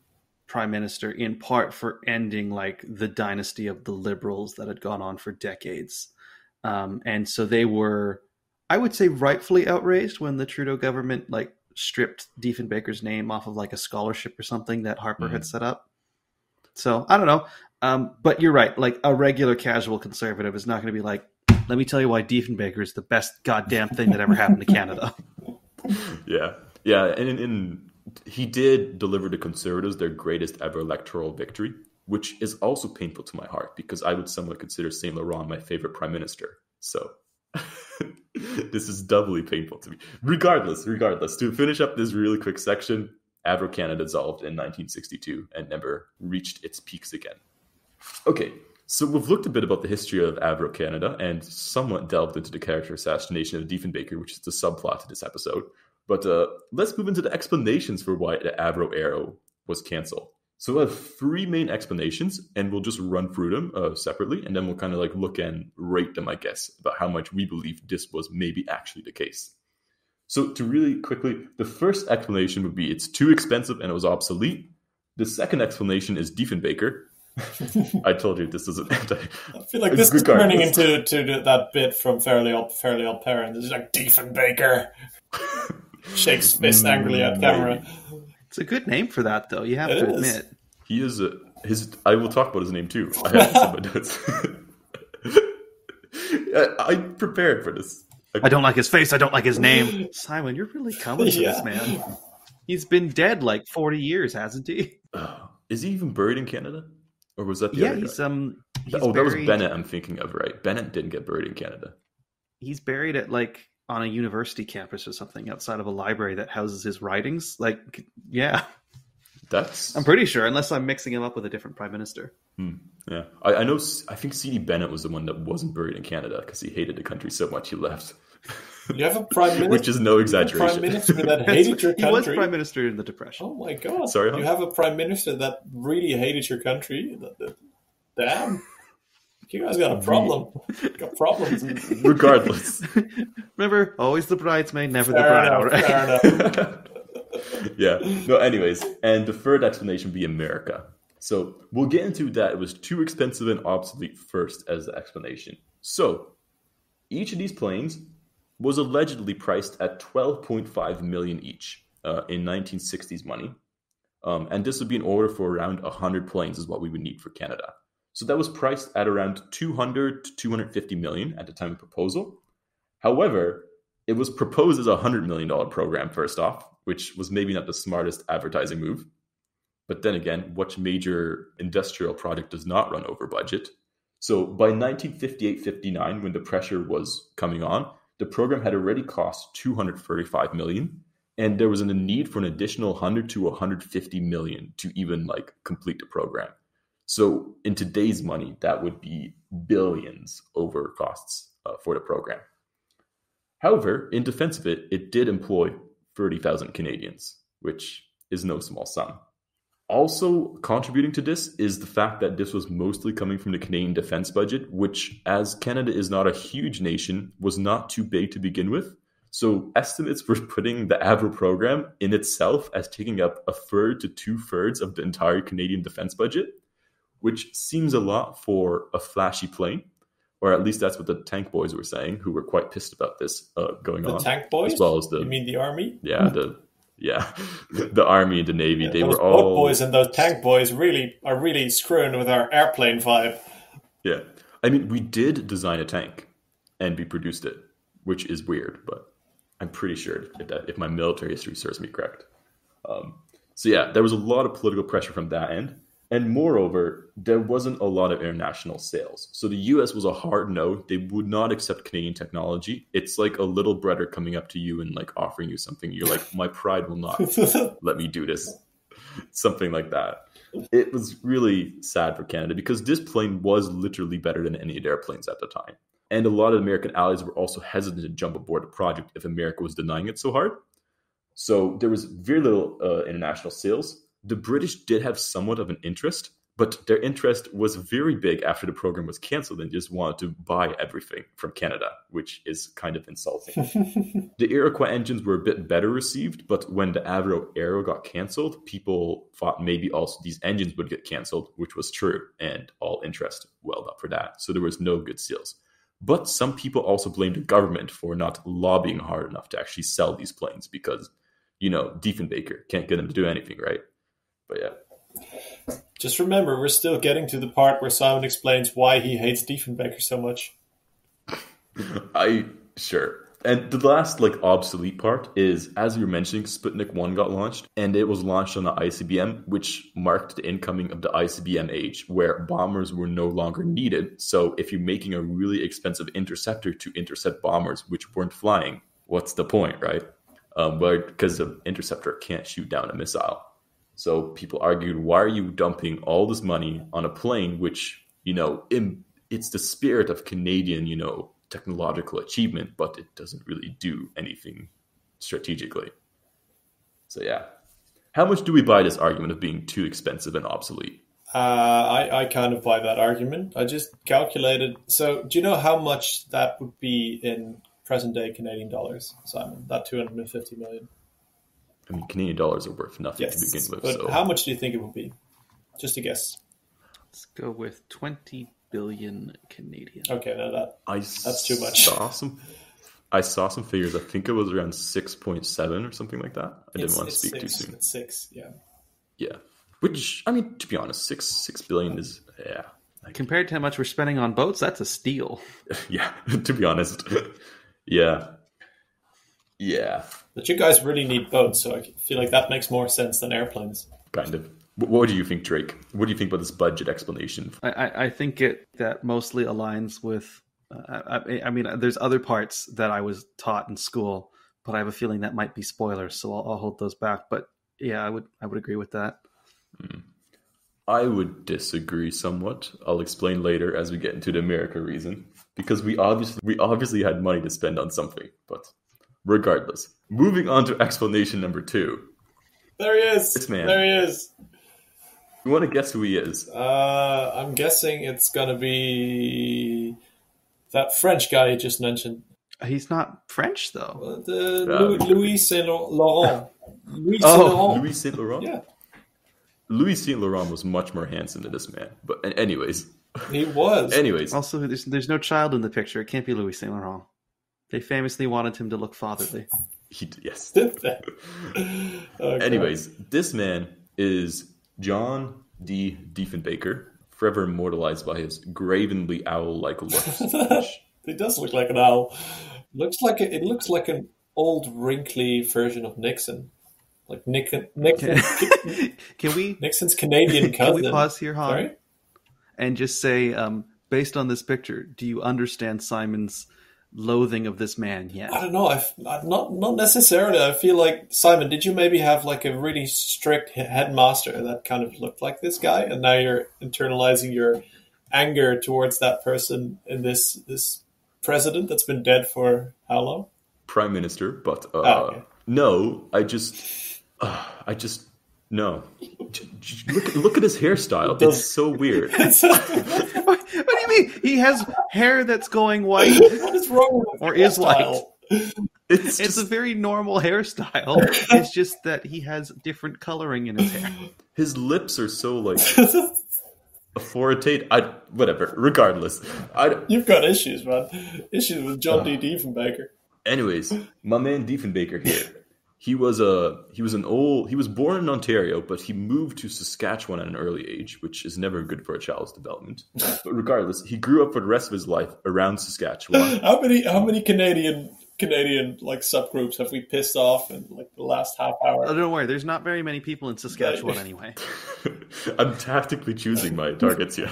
prime minister, in part for ending the dynasty of the Liberals that had gone on for decades. And so they were, I would say, rightfully outraged when the Trudeau government stripped Diefenbaker's name off of a scholarship or something that Harper had set up. So I don't know. But you're right. A regular casual conservative is not going to be let me tell you why Diefenbaker is the best goddamn thing that ever happened to Canada. Yeah, and he did deliver the Conservatives their greatest ever electoral victory, which is also painful to my heart because I would somewhat consider Saint Laurent my favorite prime minister. So this is doubly painful to me. Regardless, to finish up this really quick section, Avro Canada dissolved in 1962 and never reached its peaks again. Okay, so we've looked a bit about the history of Avro Canada and somewhat delved into the character assassination of Diefenbaker, which is the subplot to this episode. But let's move into the explanations for why the Avro Arrow was cancelled. So we'll have three main explanations, and we'll just run through them separately, and then we'll kind of like look and rate them, I guess, about how much we believe this was maybe actually the case. So to really quickly, the first explanation would be it's too expensive and it was obsolete. The second explanation is Diefenbaker. I told you this isn't. I feel like this is turning into that bit from Fairly Odd Parents. It's like Diefenbaker shakes fist angrily at camera. It's a good name for that, though. You have to admit. He is I will talk about his name too. I have some of my notes. I prepared for this. I don't like his face. I don't like his name. Simon, you're really coming for this man. He's been dead like 40 years, hasn't he? Is he even buried in Canada? Or was that the other guy? He's that was Bennett I'm thinking of, right? Bennett didn't get buried in Canada. He's buried at like on a university campus or something outside of a library that houses his writings. Like, yeah. I'm pretty sure, unless I'm mixing him up with a different prime minister. Yeah. I know, I think C.D. Bennett was the one that wasn't buried in Canada because he hated the country so much he left. You have a prime minister, which is no exaggeration. Prime minister that hated your country. He was prime minister in the Depression. Oh my god! Sorry, you have a prime minister that really hated your country. Damn, you guys got a problem. Got problems. Regardless, remember, always the bridesmaid, never the bride. All right. Fair enough. Yeah. No. Anyways, and the third explanation would be America. So we'll get into that. It was too expensive and obsolete first as the explanation. So each of these planes was allegedly priced at $12.5 million each in 1960s money. And this would be in order for around 100 planes is what we would need for Canada. So that was priced at around 200 to 250 million at the time of proposal. However, it was proposed as a $100 million program first off, which was maybe not the smartest advertising move. But then again, what major industrial project does not run over budget? So by 1958-59, when the pressure was coming on, the program had already cost $235 million, and there was a need for an additional 100 to 150 million to even like complete the program. So in today's money, that would be billions over costs for the program. However, in defense of it, it did employ 30,000 Canadians, which is no small sum. Also contributing to this is the fact that this was mostly coming from the Canadian defense budget, which, as Canada is not a huge nation, was not too big to begin with. So estimates were putting the Avro program in itself as taking up a third to 2/3 of the entire Canadian defense budget, which seems a lot for a flashy plane, or at least that's what the tank boys were saying, who were quite pissed about this going on. The tank boys? As well as You mean the army? Yeah, the army and the navy, yeah, they those were all boat boys and those tank boys are really screwing with our airplane vibe. Yeah, I mean, we did design a tank, and we produced it, which is weird, but I'm pretty sure if my military history serves me correct. So yeah, there was a lot of political pressure from that end, and moreover, there wasn't a lot of international sales. So the U.S. was a hard no; they would not accept Canadian technology. It's like a little brother coming up to you and like offering you something. You're like, my pride will not let me do this. Something like that. It was really sad for Canada because this plane was literally better than any of the airplanes at the time. And a lot of American allies were also hesitant to jump aboard the project if America was denying it so hard. So there was very little international sales. The British did have somewhat of an interest, but their interest was very big after the program was canceled and just wanted to buy everything from Canada, which is kind of insulting. The Iroquois engines were a bit better received, but when the Avro Arrow got canceled, people thought maybe also these engines would get canceled, which was true, and all interest welled up for that. So there was no good sales. But some people also blamed the government for not lobbying hard enough to actually sell these planes because, you know, Diefenbaker can't get them to do anything, right? But yeah. Just remember, we're still getting to the part where Simon explains why he hates Diefenbaker so much. Sure. And the last, obsolete part is, as you were mentioning, Sputnik 1 got launched, and it was launched on the ICBM, which marked the incoming of the ICBM age, where bombers were no longer needed. So if you're making a really expensive interceptor to intercept bombers which weren't flying, what's the point, right? Because the interceptor can't shoot down a missile. So people argued, why are you dumping all this money on a plane which, it's the spirit of Canadian, technological achievement, but it doesn't really do anything strategically. So yeah. How much do we buy this argument of being too expensive and obsolete? I kind of buy that argument. I just calculated. So do you know how much that would be in present day Canadian dollars, Simon? That 250 million. I mean, Canadian dollars are worth nothing to begin with. But so how much do you think it would be? Just a guess. Let's go with 20 billion Canadian. Okay, no, that's too much. I saw some figures. I think it was around 6.7 or something like that. I didn't want to speak too soon. It's 6, yeah. Yeah. Which, I mean, to be honest, 6 billion is, yeah. Compared to how much we're spending on boats, that's a steal. Yeah, to be honest. Yeah. Yeah. But you guys really need boats, so I feel like that makes more sense than airplanes. Kind of. What do you think, Drake? What do you think about this budget explanation? I think that mostly aligns with. I mean, there's other parts that I was taught in school, but I have a feeling that might be spoilers, so I'll hold those back. But yeah, I would agree with that. I would disagree somewhat. I'll explain later as we get into the America reason, because we obviously had money to spend on something. But regardless, moving on to explanation number 2. There he is. This man. There he is. You want to guess who he is? I'm guessing it's going to be that French guy you just mentioned. He's not French, though. Louis Saint Laurent. Louis Saint Laurent? Yeah. Louis Saint Laurent was much more handsome than this man. But anyways. He was. Anyways. Also, there's no child in the picture. It can't be Louis Saint Laurent. They famously wanted him to look fatherly. Yes. Anyways, this man is John D. Diefenbaker, forever immortalized by his gravenly owl-like looks. He does look like an owl. It looks like an old, wrinkly version of Nixon. Like Nixon. Can we? Nixon's Canadian cousin. Can we pause here, Han? Sorry? And just say, based on this picture, do you understand Simon's loathing of this man yet? I don't know. Not necessarily. I feel like, Simon, did you maybe have like a really strict headmaster that kind of looked like this guy, and now you're internalizing your anger towards that person in this president that's been dead for how long? Prime Minister, but okay. No, I just no. Look at his hairstyle. It's so weird. What do you mean? He has hair that's going white. What is wrong with or is white? It's a very normal hairstyle. It's just that he has different coloring in his hair. His lips are so authoritative. Whatever. Regardless, you've got issues, man. Issues with John D. Diefenbaker. Anyways, my man Diefenbaker here. He was born in Ontario, but he moved to Saskatchewan at an early age, which is never good for a child's development. But regardless, he grew up for the rest of his life around Saskatchewan. How many Canadian subgroups have we pissed off in the last half hour? Oh, don't worry, there's not very many people in Saskatchewan anyway. I'm tactically choosing my targets here.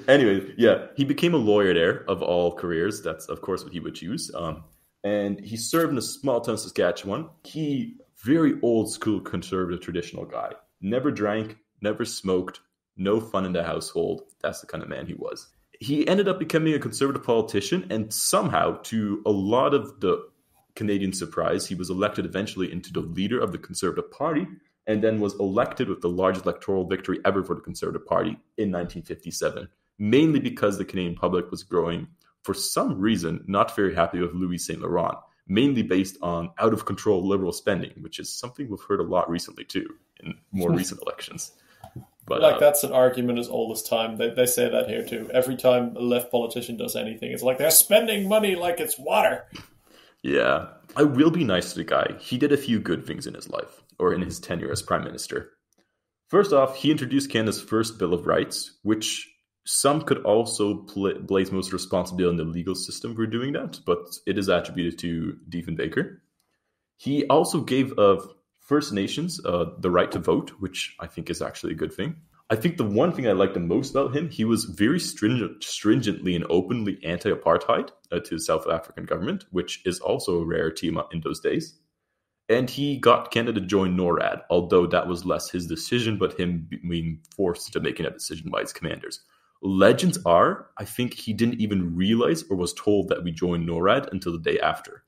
Anyway, yeah, he became a lawyer there of all careers. That's of course what he would choose. And he served in a small town, Saskatchewan. He, very old school, conservative, traditional guy. Never drank, never smoked, no fun in the household. That's the kind of man he was. He ended up becoming a conservative politician, and somehow, to a lot of the Canadian surprise, he was elected eventually into the leader of the Conservative Party, and then was elected with the largest electoral victory ever for the Conservative Party in 1957, mainly because the Canadian public was growing, for some reason, not very happy with Louis Saint Laurent, mainly based on out-of-control liberal spending, which is something we've heard a lot recently, too, in more recent elections. But that's an argument as old as time. They say that here, too. Every time a left politician does anything, it's like they're spending money like it's water. Yeah. I will be nice to the guy. He did a few good things in his life, or in his tenure as Prime Minister. First off, he introduced Canada's first Bill of Rights, which Some could also place most responsibility on the legal system for doing that, but it is attributed to Diefenbaker. He also gave First Nations the right to vote, which I think is actually a good thing. I think the one thing I like the most about him, he was very stringently and openly anti-apartheid to the South African government, which is also a rarity in those days. And he got Canada to join NORAD, although that was less his decision, but him being forced to making that decision by his commanders. Legends are, I think he didn't even realize or was told that we joined NORAD until the day after.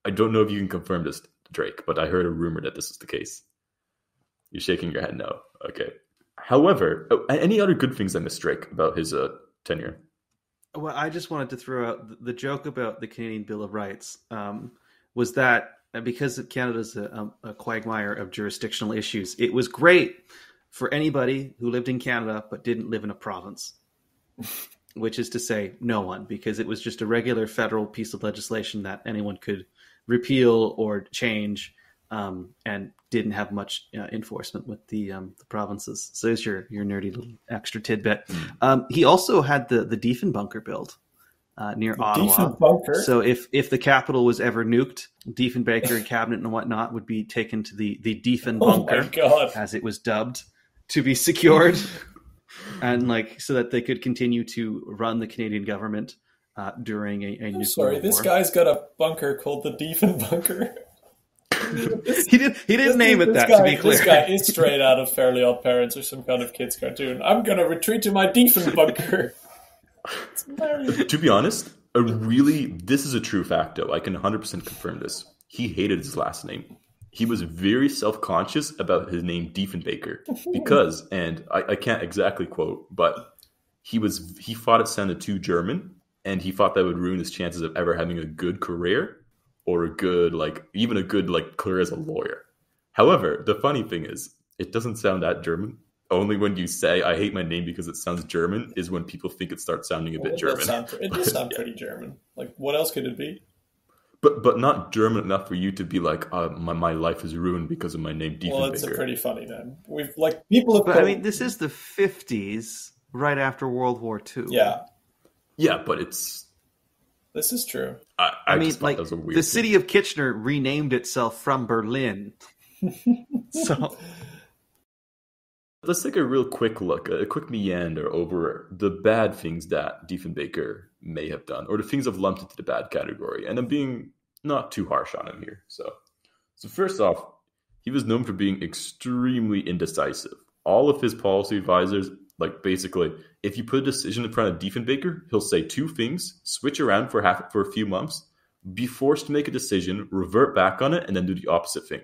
I don't know if you can confirm this, Drake, but I heard a rumor that this is the case. You're shaking your head no. Okay. However, any other good things I missed, Drake, about his tenure? Well, I just wanted to throw out the joke about the Canadian Bill of Rights was that because Canada's a quagmire of jurisdictional issues, it was great for anybody who lived in Canada but didn't live in a province, which is to say no one, because it was just a regular federal piece of legislation that anyone could repeal or change and didn't have much enforcement with the provinces. So there's your nerdy little extra tidbit. He also had the Diefenbaker build near Ottawa. Diefenbaker? So if the capital was ever nuked, Diefenbaker and cabinet and whatnot would be taken to the Diefenbaker, as it was dubbed, to be secured, and so that they could continue to run the Canadian government during a nuclear war. Sorry, this guy's got a bunker called the Diefenbaker. He didn't name it that, to be clear. This guy is straight out of Fairly Odd Parents or some kind of kids cartoon. I'm going to retreat to my Diefenbaker. To be honest, this is a true fact, though. I can 100% confirm this. He hated his last name. He was very self-conscious about his name Diefenbaker because, and I can't exactly quote, but he thought it sounded too German, and he thought that would ruin his chances of ever having a good career or a good, even a good career as a lawyer. However, the funny thing is, it doesn't sound that German. Only when you say, I hate my name because it sounds German, is when people think it starts sounding a bit German. It does sound pretty German. What else could it be? But not German enough for you to be like, my life is ruined because of my name, Diefenbaker. Well, it's a pretty funny name. People have. But I mean, this is the 50s, right after World War II. Yeah. Yeah, but This is true. I mean, that was a weird the city of Kitchener renamed itself from Berlin. So let's take a real quick look, a quick meander over the bad things that Diefenbaker may have done, or the things I've lumped into the bad category. And I'm being not too harsh on him here. So first off, he was known for being extremely indecisive. All of his policy advisors, basically, if you put a decision in front of Diefenbaker, he'll say two things, switch around for a few months, be forced to make a decision, revert back on it, and then do the opposite thing.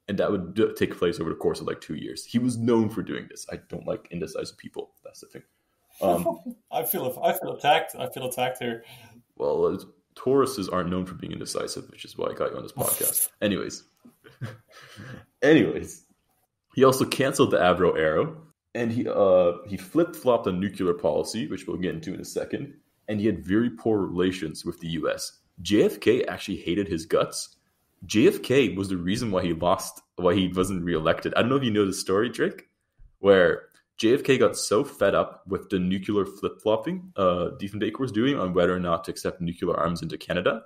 And that would take place over the course of 2 years. He was known for doing this. I don't like indecisive people. That's the thing. I feel attacked. I feel attacked here. Well, Tauruses aren't known for being indecisive, which is why I got you on this podcast. Anyways, he also canceled the Avro Arrow, and he flip-flopped on nuclear policy, which we'll get into in a second. And he had very poor relations with the U.S. JFK actually hated his guts. JFK was the reason why he wasn't reelected. I don't know if you know the story, Drake, where JFK got so fed up with the nuclear flip-flopping Diefenbaker was doing on whether or not to accept nuclear arms into Canada.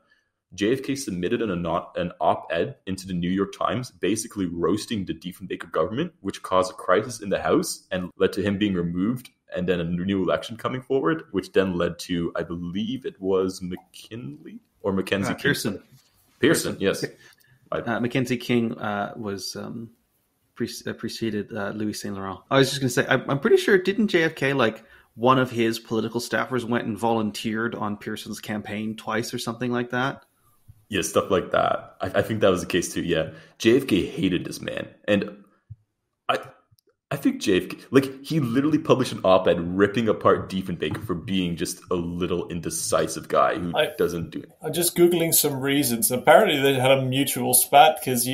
JFK submitted an op-ed into the New York Times, basically roasting the Diefenbaker government, which caused a crisis in the House and led to him being removed, and then a new election coming forward, which then led to, I believe it was McKinley or Mackenzie Pearson. Pearson, yes. Mackenzie King was preceded Louis Saint Laurent. I was just going to say, I'm pretty sure, didn't JFK, one of his political staffers went and volunteered on Pearson's campaign twice or something like that? Yeah, stuff like that. I think that was the case too, yeah. JFK hated this man. And I think JFK, he literally published an op-ed ripping apart Diefenbaker for being just a little indecisive guy who doesn't do it. I'm just Googling some reasons. Apparently they had a mutual spat because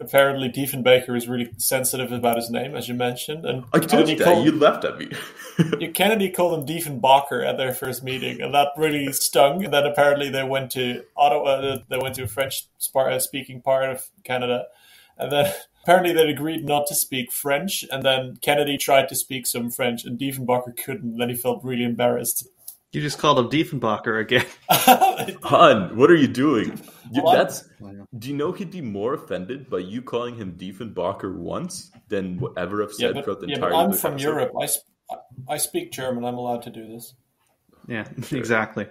apparently Diefenbaker is really sensitive about his name, as you mentioned. And I told you that. You laughed at me. Kennedy called him Diefenbaker at their first meeting, and that really stung. And then apparently they went to Ottawa. They went to a French-speaking part of Canada. And then Apparently they'd agreed not to speak French, and then Kennedy tried to speak some French, and Diefenbaker couldn't, and then he felt really embarrassed. You just called him Diefenbaker again. Han, what are you doing? What? Do you know he'd be more offended by you calling him Diefenbaker once than whatever I've said throughout the entire... but I'm from Europe. I speak German. I'm allowed to do this. Yeah, exactly.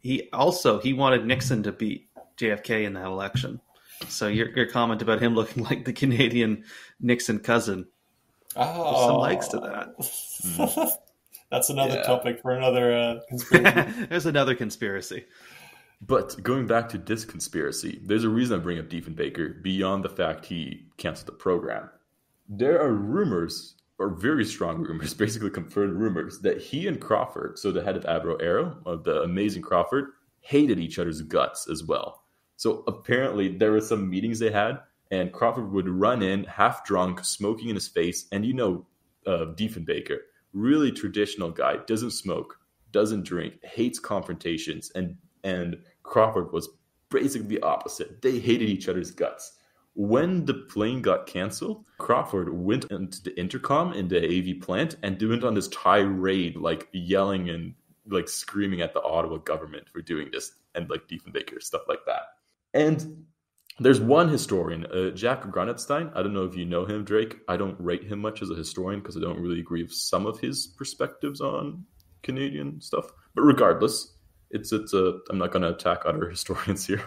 He wanted Nixon to beat JFK in that election. So your comment about him looking like the Canadian Nixon cousin, there's some legs to that. That's another topic for another conspiracy. There's another conspiracy. But going back to this conspiracy, there's a reason I bring up Diefenbaker beyond the fact he canceled the program. There are rumors, or very strong rumors, basically confirmed rumors, that he and Crawford, so the head of Avro Arrow, the amazing Crawford, hated each other's guts as well. So apparently there were some meetings they had, and Crawford would run in half drunk, smoking in his face, and Diefenbaker, really traditional guy, doesn't smoke, doesn't drink, hates confrontations, and Crawford was basically the opposite. They hated each other's guts. When the plane got canceled, Crawford went into the intercom in the AV plant and went on this tirade, like yelling and like screaming at the Ottawa government for doing this, and like Diefenbaker, stuff like that. And there's one historian, Jack Gronetstein. I don't know if you know him, Drake. I don't rate him much as a historian because I don't really agree with some of his perspectives on Canadian stuff. But regardless, I'm not going to attack other historians here.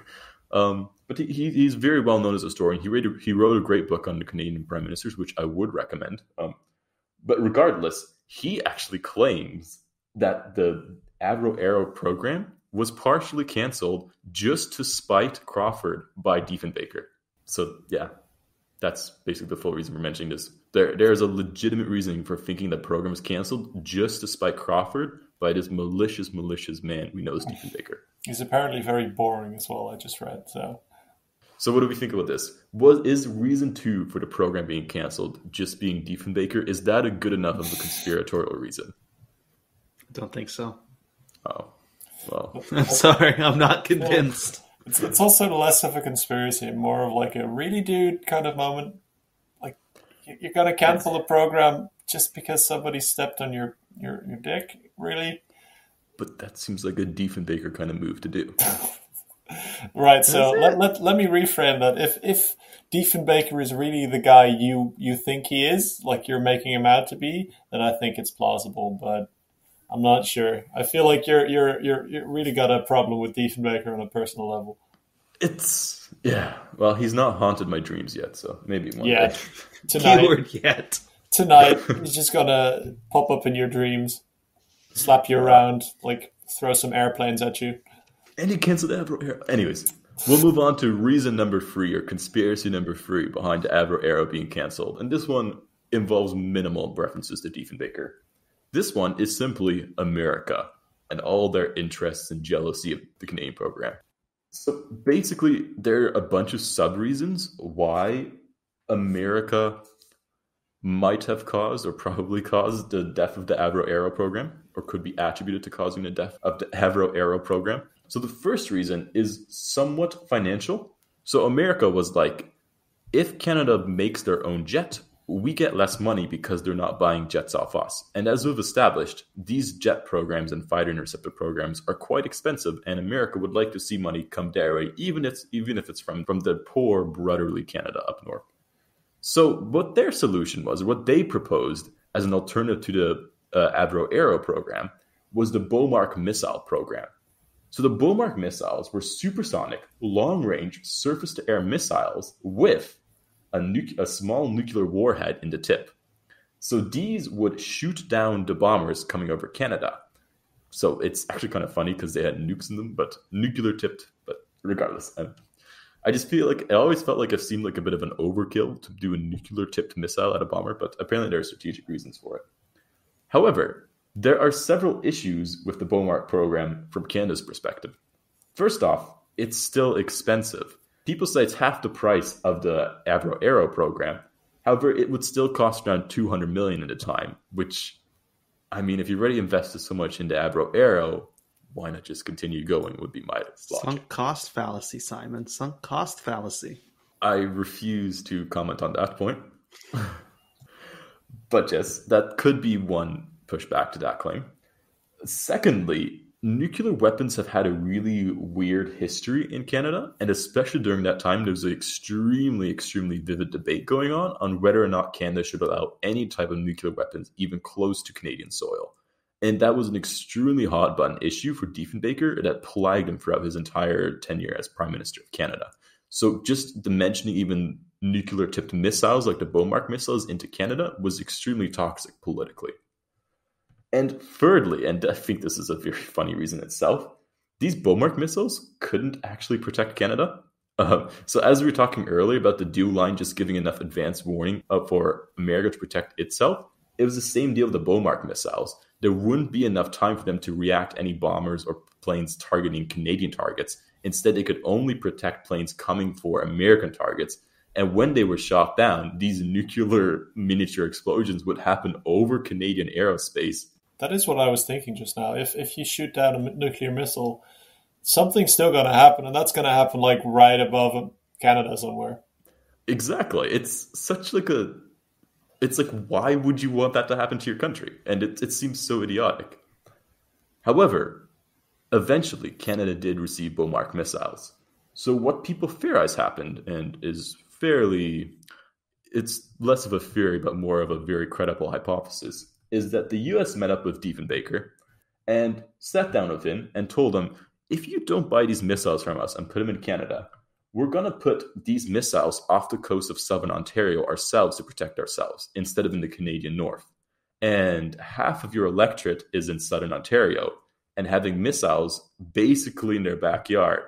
But he's very well known as a historian. He wrote a great book on the Canadian prime ministers, which I would recommend. But regardless, he actually claims that the Avro Arrow program was partially canceled just to spite Crawford by Diefenbaker. So yeah, that's basically the full reason for mentioning this. There's a legitimate reasoning for thinking that program was canceled just to spite Crawford by this malicious man we know as Diefenbaker. He's apparently very boring as well, I just read. So what do we think about this? Is reason 2 for the program being canceled just being Diefenbaker? Is that a good enough of a conspiratorial reason? Don't think so. Oh, well. I'm sorry, I'm not convinced. It's also less of a conspiracy, more of like a really dude kind of moment. Like, you're going to cancel the program just because somebody stepped on your dick? Really? But that seems like a Diefenbaker kind of move to do. Right, so let me reframe that. If Diefenbaker is really the guy you think he is, like you're making him out to be, then I think it's plausible, but I'm not sure. I feel like you're really got a problem with Diefenbaker on a personal level. Well, he's not haunted my dreams yet, so maybe one day. Tonight, he's just gonna pop up in your dreams, slap you around, like throw some airplanes at you. And he canceled Avro Arrow. Anyways, we'll move on to reason number 3, or conspiracy number 3 behind Avro Arrow being canceled. And this one involves minimal references to Diefenbaker. This one is simply America and all their interests and jealousy of the Canadian program. So basically, there are a bunch of sub-reasons why America might have caused or probably caused the death of the Avro Arrow program, or could be attributed to causing the death of the Avro Arrow program. So the first reason is somewhat financial. So America was like, if Canada makes their own jet, we get less money because they're not buying jets off us. And as we've established, these jet programs and fighter-interceptor programs are quite expensive, and America would like to see money come their way, even if it's from the poor brotherly Canada up north. So what their solution was, or what they proposed as an alternative to the Avro Arrow program, was the Beaumark missile program. So the Beaumark missiles were supersonic, long-range, surface-to-air missiles with a small nuclear warhead in the tip. So these would shoot down the bombers coming over Canada. So it's actually kind of funny because they had nukes in them, but nuclear-tipped. But regardless, I just feel like it always felt like it seemed like a bit of an overkill to do a nuclear-tipped missile at a bomber, but apparently there are strategic reasons for it. However, there are several issues with the Beaumark program from Canada's perspective. First off, it's still expensive. People say it's half the price of the Avro Arrow program. However, it would still cost around $200 million at a time, which, I mean, if you already invested so much into Avro Arrow, why not just continue going would be my logic. Sunk cost fallacy, Simon. Sunk cost fallacy. I refuse to comment on that point. But yes, that could be one pushback to that claim. Secondly, nuclear weapons have had a really weird history in Canada, and especially during that time, there was an extremely, extremely vivid debate going on whether or not Canada should allow any type of nuclear weapons even close to Canadian soil. And that was an extremely hot button issue for Diefenbaker that plagued him throughout his entire tenure as Prime Minister of Canada. So just mentioning even nuclear-tipped missiles like the Beaumark missiles into Canada was extremely toxic politically. And thirdly, and I think this is a very funny reason itself, these Beaumark missiles couldn't actually protect Canada. So as we were talking earlier about the dual line just giving enough advance warning for America to protect itself, it was the same deal with the Beaumark missiles. There wouldn't be enough time for them to react any bombers or planes targeting Canadian targets. Instead, they could only protect planes coming for American targets. And when they were shot down, these nuclear miniature explosions would happen over Canadian aerospace. That is what I was thinking just now. If you shoot down a nuclear missile, something's still going to happen, and that's going to happen like right above Canada somewhere. Exactly. It's such like a... It's like, why would you want that to happen to your country? And it seems so idiotic. However, eventually, Canada did receive Beaumark missiles. So what people theorize happened, and is fairly... It's less of a theory, but more of a very credible hypothesis, is that the US met up with Diefenbaker and sat down with him and told him, if you don't buy these missiles from us and put them in Canada, we're going to put these missiles off the coast of southern Ontario ourselves to protect ourselves instead of in the Canadian north. And half of your electorate is in southern Ontario, and having missiles basically in their backyard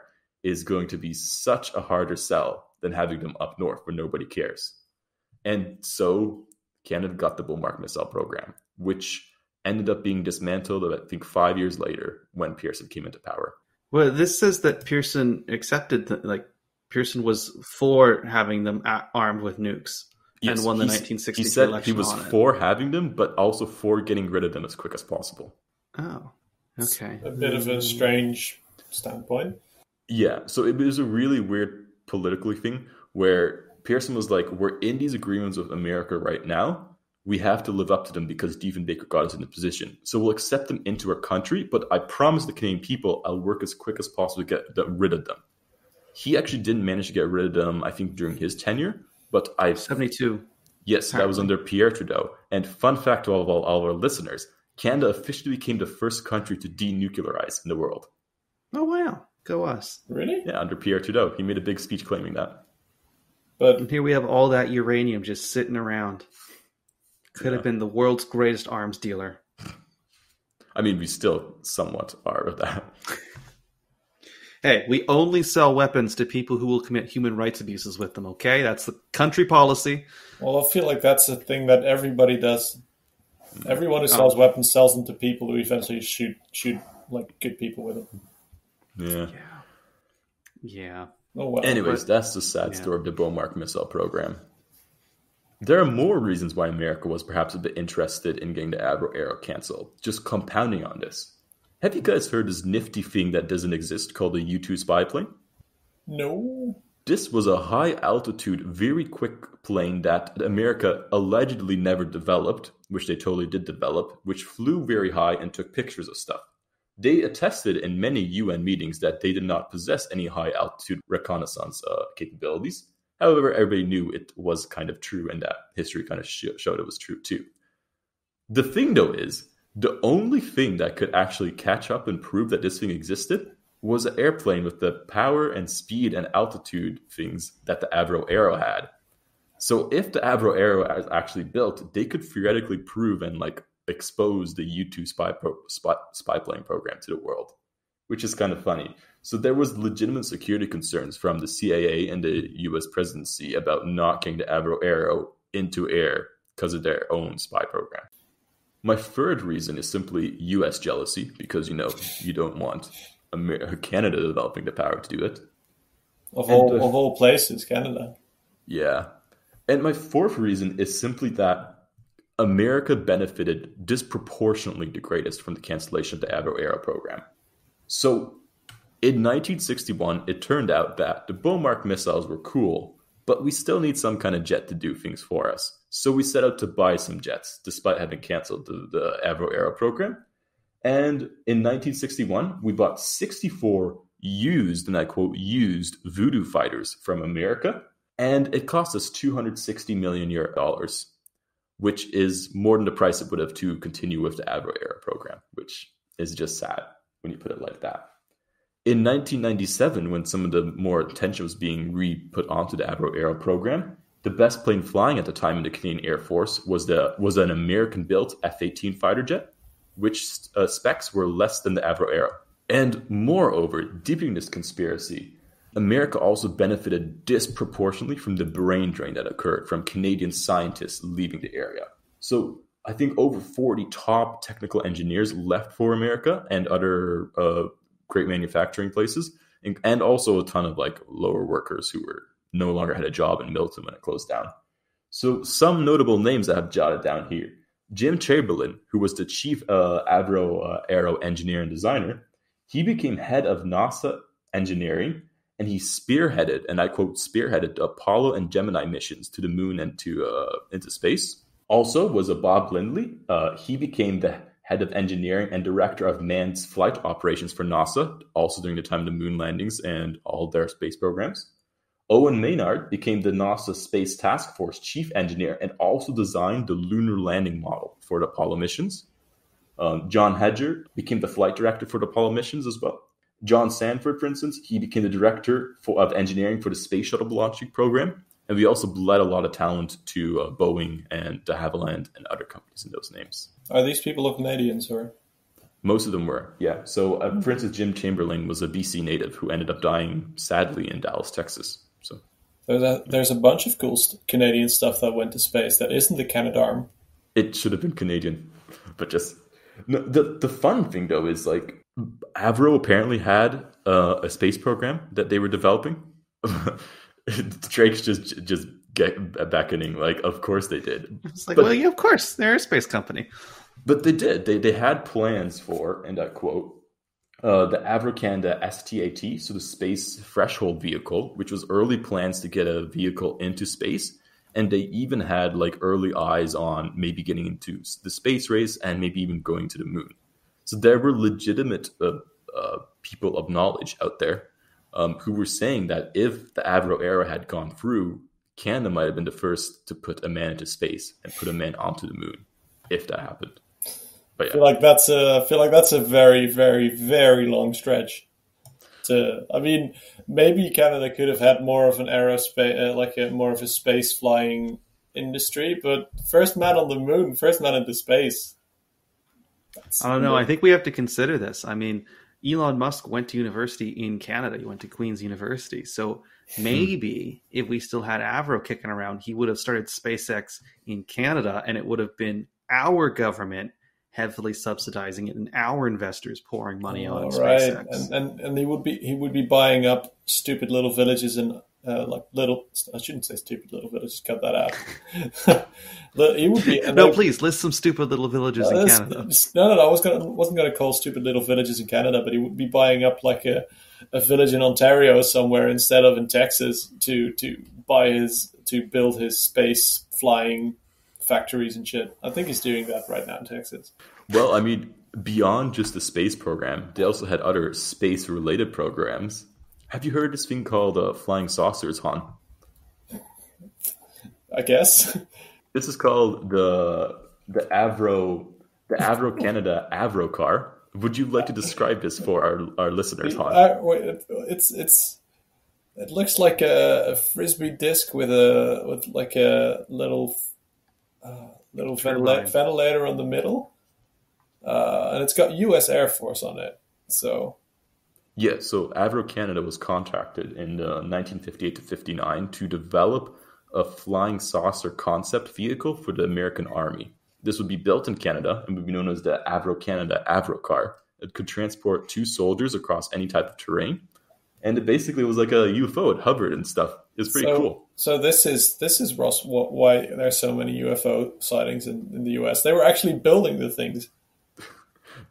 is going to be such a harder sell than having them up north where nobody cares. And so Canada got the Beaumark missile program, which ended up being dismantled, I think, 5 years later when Pearson came into power. Well, this says that Pearson accepted Pearson was for having them armed with nukes, and won the 1963 he said election. He was for having them, but also for getting rid of them as quick as possible. Oh, okay. A bit of a strange standpoint. Yeah, so it was a really weird political thing where Pearson was like, we're in these agreements with America right now. We have to live up to them because Diefenbaker got us in the position. So we'll accept them into our country, but I promise the Canadian people I'll work as quick as possible to get rid of them. He actually didn't manage to get rid of them, I think, during his tenure, but 72. Yes, apparently. That was under Pierre Trudeau. And fun fact to all of our listeners, Canada officially became the first country to denuclearize in the world. Oh, wow. Go us. Really? Yeah, under Pierre Trudeau. He made a big speech claiming that. But and here we have all that uranium just sitting around. Could have been the world's greatest arms dealer. I mean, we still somewhat are with that. Hey, we only sell weapons to people who will commit human rights abuses with them, okay? That's the country policy. Well, I feel like that's a thing that everybody does. Everyone who sells weapons sells them to people who eventually shoot like good people with them. Yeah. Oh, well. Anyways, that's the sad story of the Beaumark missile program. There are more reasons why America was perhaps a bit interested in getting the Avro Arrow canceled, just compounding on this. Have you guys heard this nifty thing that doesn't exist called a U-2 spy plane? No. This was a high-altitude, very quick plane that America allegedly never developed, which they totally did develop, which flew very high and took pictures of stuff. They attested in many UN meetings that they did not possess any high-altitude reconnaissance capabilities. However, everybody knew it was kind of true, and that history kind of showed it was true too. The thing, though, is the only thing that could actually catch up and prove that this thing existed was an airplane with the power and speed and altitude things that the Avro Arrow had. So if the Avro Arrow is actually built, they could theoretically prove and expose the U-2 spy plane program to the world, which is kind of funny. So there was legitimate security concerns from the CIA and the US presidency about not getting the Avro Arrow into air because of their own spy program. My third reason is simply US jealousy, because, you don't want Canada developing the power to do it. Of all places, Canada. Yeah. And my fourth reason is simply that America benefited disproportionately the greatest from the cancellation of the Avro Arrow program. So in 1961, it turned out that the Beaumark missiles were cool, but we still need some kind of jet to do things for us. So we set out to buy some jets, despite having canceled the Avro Arrow program. And in 1961, we bought 64 used, and I quote, used Voodoo fighters from America. And it cost us $260 million, which is more than the price it would have to continue with the Avro Arrow program, which is just sad when you put it like that. In 1997, when some of the more attention was being re-put onto the Avro Arrow program, the best plane flying at the time in the Canadian Air Force was an American-built F-18 fighter jet, which specs were less than the Avro Arrow. And moreover, deepening this conspiracy, America also benefited disproportionately from the brain drain that occurred from Canadian scientists leaving the area. So I think over 40 top technical engineers left for America and other great manufacturing places, and also a ton of like lower workers who were no longer had a job in Milton when it closed down. So some notable names that I've jotted down here. Jim Chamberlain, who was the chief Avro Arrow engineer and designer, he became head of NASA engineering, and he spearheaded, and I quote, spearheaded the Apollo and Gemini missions to the moon and into space. Also was a Bob Lindley. He became the head of engineering and director of manned flight operations for NASA, also during the time of the moon landings and all their space programs. Owen Maynard became the NASA Space Task Force chief engineer and also designed the lunar landing model for the Apollo missions. John Hedger became the flight director for the Apollo missions as well. John Sanford, for instance, he became the director of engineering for the Space Shuttle launching program. And we also bled a lot of talent to Boeing and de Havilland and other companies in those names. Are these people of Canadians or? Most of them were, yeah. So, for instance, Jim Chamberlain was a BC native who ended up dying, sadly, in Dallas, Texas. So there's a bunch of cool Canadian stuff that went to space that isn't the Canadarm. It should have been Canadian, but just no, the fun thing though is like Avro apparently had a space program that they were developing. Drake's just get beckoning like, of course they did. It's like, well, yeah, of course they're a space company. But they did. They had plans for, and I quote, the Avro Canada STAT, so the Space Threshold Vehicle, which was early plans to get a vehicle into space. And they even had like early eyes on maybe getting into the space race and maybe even going to the moon. So there were legitimate people of knowledge out there who were saying that if the Avro Arrow had gone through, Canada might have been the first to put a man into space and put a man onto the moon, if that happened. But yeah. I feel like that's a very, very, very long stretch. I mean, maybe Canada could have had more of an aerospace, more of a space flying industry. But first man on the moon, first man into space. I don't know. I think we have to consider this. I mean, Elon Musk went to university in Canada. He went to Queen's University. So maybe if we still had Avro kicking around, he would have started SpaceX in Canada, and it would have been our government heavily subsidizing it and our investors pouring money on SpaceX. And he would be buying up stupid little villages in I shouldn't say stupid little villages, cut that out. He would be please list some stupid little villages in Canada. No, I wasn't going to call stupid little villages in Canada, but he would be buying up like a village in Ontario somewhere instead of in Texas to build his space flying factories and shit. I think he's doing that right now in Texas. Well, I mean, beyond just the space program, they also had other space-related programs. Have you heard this thing called flying saucers, Han? I guess. This is called the Avro Canada Avro car. Would you like to describe this for our listeners, Han? It looks like a frisbee disc with a little ventilator on the middle, and it's got U.S. Air Force on it. So yeah, so Avro Canada was contracted in 1958 to 59 to develop a flying saucer concept vehicle for the American Army. This would be built in Canada and would be known as the Avro Canada Avro car. It could transport 2 soldiers across any type of terrain, and it basically was like a UFO. It hovered and stuff. It's pretty cool. So this is Ross. Why there's so many UFO sightings in the US? They were actually building the things.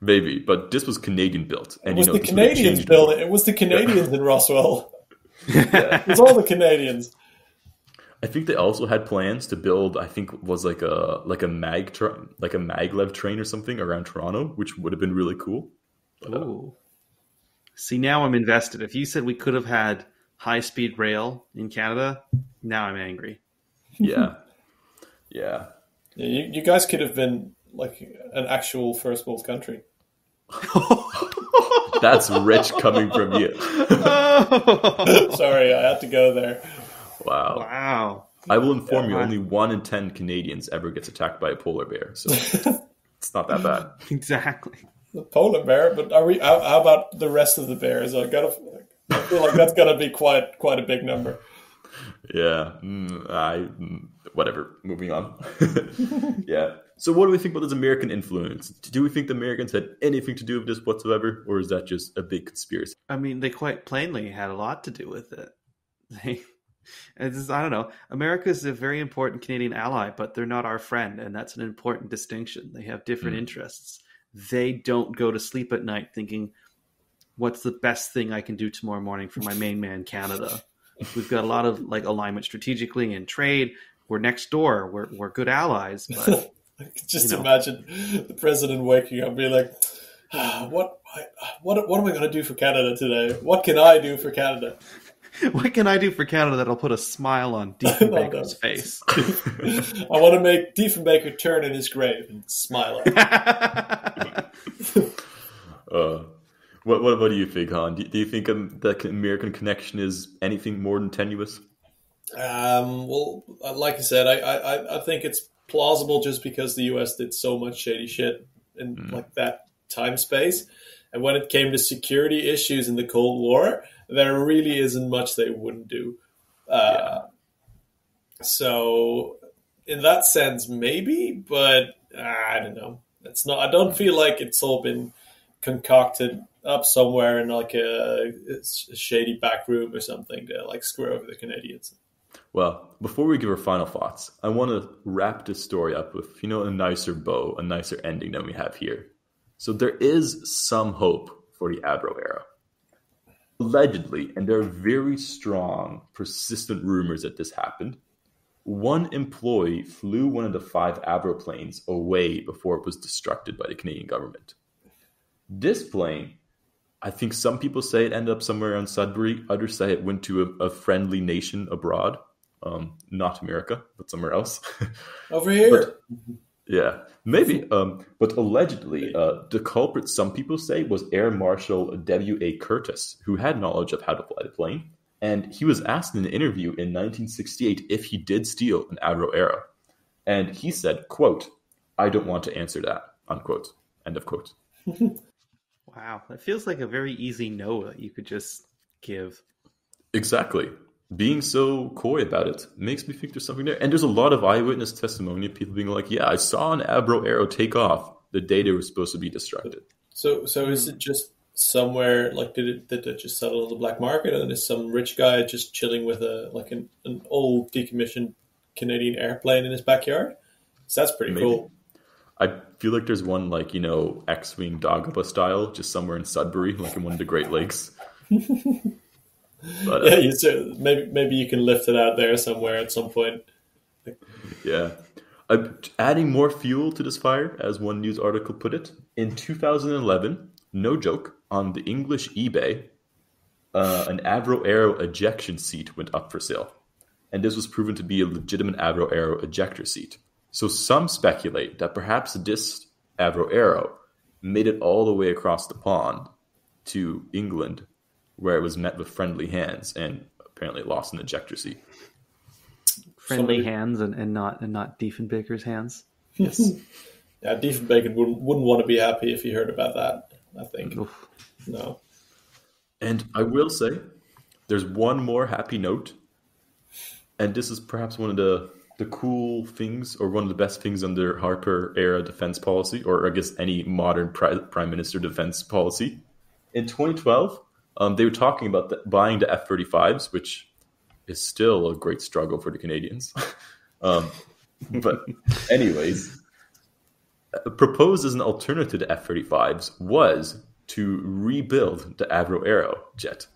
Maybe, but this was Canadian built, and it was the Canadians building. It was the Canadians in Roswell. Yeah. It was all the Canadians. I think they also had plans to build, I think, was like a maglev train or something around Toronto, which would have been really cool. Ooh. See, now I'm invested. If you said we could have had high-speed rail in Canada, now I'm angry. Yeah. You guys could have been like an actual first world country. That's rich coming from you. Sorry, I had to go there. Wow. I will inform you, only 1 in 10 Canadians ever gets attacked by a polar bear, so it's not that bad. Exactly. The polar bear, but are we? How about the rest of the bears? I feel like that's gonna be quite a big number. Yeah, whatever. Moving on. Yeah. So, what do we think about this American influence? Do we think the Americans had anything to do with this whatsoever, or is that just a big conspiracy? I mean, they quite plainly had a lot to do with it. I don't know. America is a very important Canadian ally, but they're not our friend, and that's an important distinction. They have different interests. They don't go to sleep at night thinking, what's the best thing I can do tomorrow morning for my main man, Canada? We've got a lot of like alignment strategically in trade. We're next door. We're good allies. But I can just imagine the president waking up and being like, what am I going to do for Canada today? What can I do for Canada? What can I do for Canada that'll put a smile on Diefenbaker's face? I want to make Diefenbaker turn in his grave and smile at him. What do you think, Han? Do you think the American connection is anything more than tenuous? Well, like I said, I think it's plausible just because the US did so much shady shit in like that time space. And when it came to security issues in the Cold War, there really isn't much they wouldn't do. So in that sense, maybe, but I don't know. It's not. I don't feel like it's all been concocted up somewhere in like a shady back room or something to like screw over the Canadians. Well, before we give our final thoughts, I want to wrap this story up with, a nicer bow, a nicer ending than we have here. So there is some hope for the Avro Arrow. Allegedly, and there are very strong, persistent rumors that this happened, one employee flew one of the 5 Avro planes away before it was destructed by the Canadian government. This plane, I think some people say it ended up somewhere around Sudbury. Others say it went to a friendly nation abroad. Not America, but somewhere else. Over here. Yeah, maybe. But allegedly, the culprit, some people say, was Air Marshal W.A. Curtis, who had knowledge of how to fly the plane. And he was asked in an interview in 1968 if he did steal an Avro Arrow. And he said, quote, "I don't want to answer that," unquote. End of quote. Wow, that feels like a very easy no that you could just give. Exactly. Being so coy about it makes me think there's something there. And there's a lot of eyewitness testimony of people being like, yeah, I saw an Avro Arrow take off the day they were supposed to be destructed. So is it just somewhere, like, did it just settle on the black market, and is some rich guy just chilling with an old decommissioned Canadian airplane in his backyard? So that's pretty cool. I feel like there's one, like, X-Wing Dagobah style, just somewhere in Sudbury, like in one of the Great Lakes. But, maybe you can lift it out there somewhere at some point. Yeah. Adding more fuel to this fire, as one news article put it, in 2011, no joke, on the English eBay, an Avro Arrow ejection seat went up for sale. And this was proven to be a legitimate Avro Arrow ejector seat. So some speculate that perhaps this Avro Arrow made it all the way across the pond to England, where it was met with friendly hands and apparently lost an ejector seat. Friendly hands and not Diefenbaker's hands. Yes. Yeah, Diefenbaker wouldn't want to be happy if he heard about that, I think. Oof. No. And I will say, there's one more happy note, and this is perhaps one of the cool things, or one of the best things under Harper-era defense policy, or I guess any modern prime minister defense policy. In 2012, they were talking about buying the F-35s, which is still a great struggle for the Canadians. But anyways, proposed as an alternative to F-35s was to rebuild the Avro Arrow jet.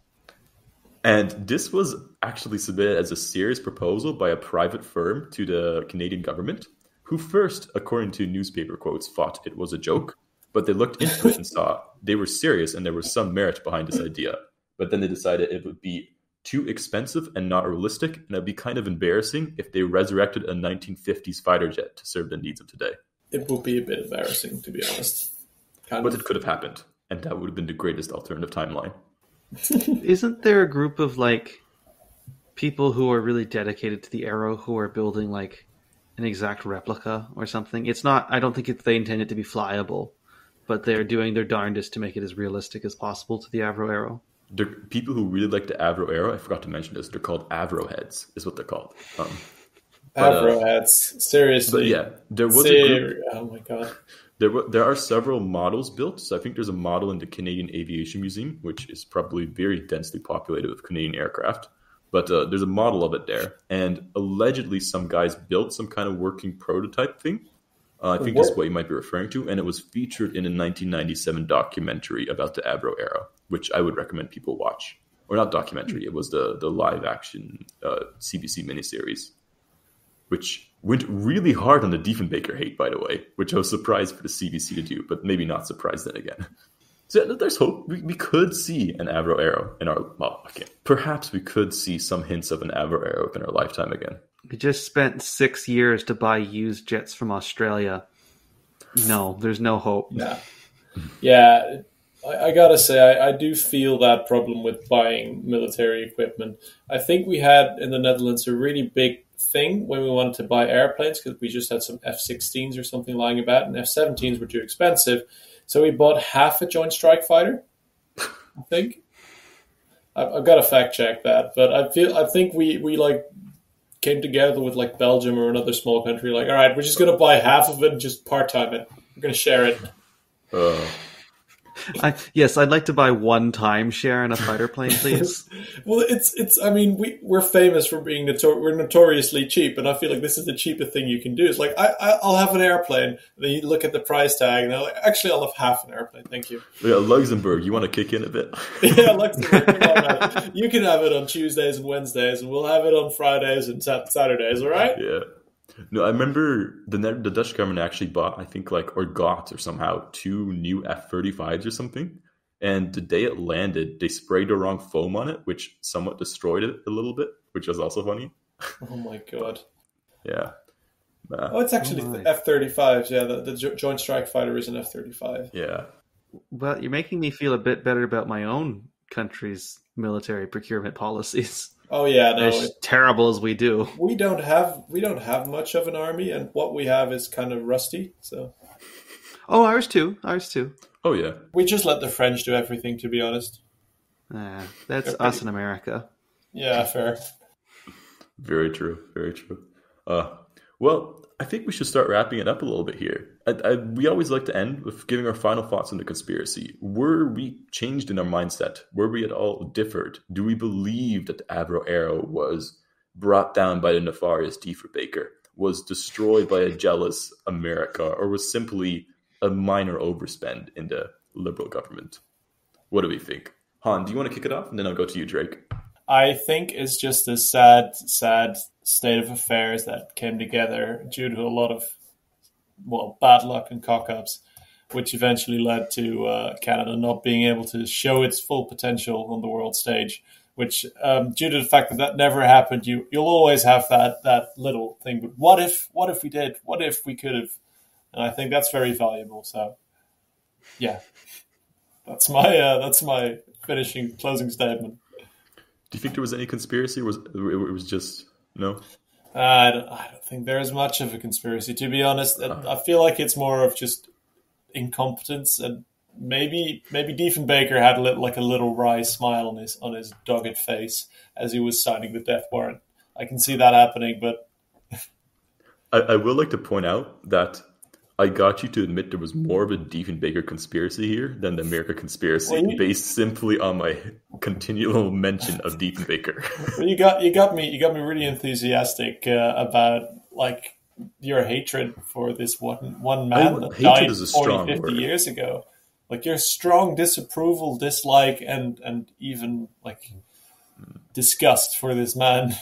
And this was actually submitted as a serious proposal by a private firm to the Canadian government, who first, according to newspaper quotes, thought it was a joke. But they looked into it and saw they were serious and there was some merit behind this idea. But then they decided it would be too expensive and not realistic, and it'd be kind of embarrassing if they resurrected a 1950s fighter jet to serve the needs of today. It would be a bit embarrassing, to be honest. But it could have happened, and that would have been the greatest alternative timeline. Isn't there a group of like people who are really dedicated to the Arrow who are building like an exact replica or something? It's not. I don't think they intend it to be flyable, but they're doing their darndest to make it as realistic as possible to the Avro Arrow. The people who really like the Avro Arrow, I forgot to mention this, they're called Avro heads, is what they're called. Avro heads, seriously. But yeah, there was a group. Oh my god. There are several models built. So I think there's a model in the Canadian Aviation Museum, which is probably very densely populated with Canadian aircraft. But there's a model of it there. And allegedly some guys built some kind of working prototype thing. I think that's what you might be referring to. And it was featured in a 1997 documentary about the Avro Arrow, which I would recommend people watch. Or not documentary, it was the live action CBC miniseries, which went really hard on the Diefenbaker hate, by the way, which I was surprised for the CBC to do, but maybe not surprised then again. So there's hope. We could see an Avro Arrow in our... Well, okay. Perhaps we could see some hints of an Avro Arrow in our lifetime again. We just spent 6 years to buy used jets from Australia. No, there's no hope. Yeah. I gotta say, I do feel that problem with buying military equipment. I think we had in the Netherlands a really big thing when we wanted to buy airplanes because we just had some F-16s or something lying about, and F-17s were too expensive. So we bought half a Joint Strike Fighter, I think. I've got to fact check that, but I think we like came together with like Belgium or another small country. Like, all right, we're just going to buy half of it and just part-time it. We're going to share it. Yes, I'd like to buy one timeshare in a fighter plane, please. Well, it's. I mean, we're famous for being we're notoriously cheap, and I feel like this is the cheapest thing you can do. It's like I'll have an airplane, and then you look at the price tag, and they're like, actually, I'll have half an airplane, thank you. Yeah, Luxembourg, you want to kick in a bit? Yeah, Luxembourg, come on, man. You can have it on Tuesdays and Wednesdays, and we'll have it on Fridays and Saturdays. All right? Yeah. No, I remember the Dutch government actually bought, I think, got somehow 2 new F-35s or something. And the day it landed, they sprayed the wrong foam on it, which somewhat destroyed it a little bit, which was also funny. Oh my god. Yeah. It's actually F-35s. Yeah, the Joint Strike Fighter is an F-35. Yeah. Well, you're making me feel a bit better about my own country's military procurement policies. Oh yeah, no. As terrible as we do. We don't have much of an army, and what we have is kind of rusty. So. Oh, ours too. Oh yeah. We just let the French do everything, to be honest. That's us in America. Yeah, fair. Very true. Very true. Well, I think we should start wrapping it up a little bit here. We always like to end with giving our final thoughts on the conspiracy. Were we changed in our mindset? Were we at all differed? Do we believe that the Avro Arrow was brought down by the nefarious Diefenbaker, was destroyed by a jealous America, or was simply a minor overspend in the Liberal government? What do we think? Han, do you want to kick it off? And then I'll go to you, Drake. I think it's just a sad state of affairs that came together due to a lot of bad luck and cock-ups, which eventually led to Canada not being able to show its full potential on the world stage, which due to the fact that never happened, you'll always have that little thing. But what if we did? What if we could have? And I think that's very valuable. So, yeah, that's my closing statement. Do you think there was any conspiracy? Or it was just no? I don't think there is much of a conspiracy, to be honest. I feel like it's more of just incompetence, and maybe Diefenbaker had a little wry smile on his dogged face as he was signing the death warrant. I can see that happening, but I will like to point out that I got you to admit there was more of a Diefenbaker conspiracy here than the America conspiracy, based simply on my continual mention of Diefenbaker. You got me really enthusiastic about like your hatred for this one man that died 50 years ago. Like your strong disapproval, dislike, and even like disgust for this man.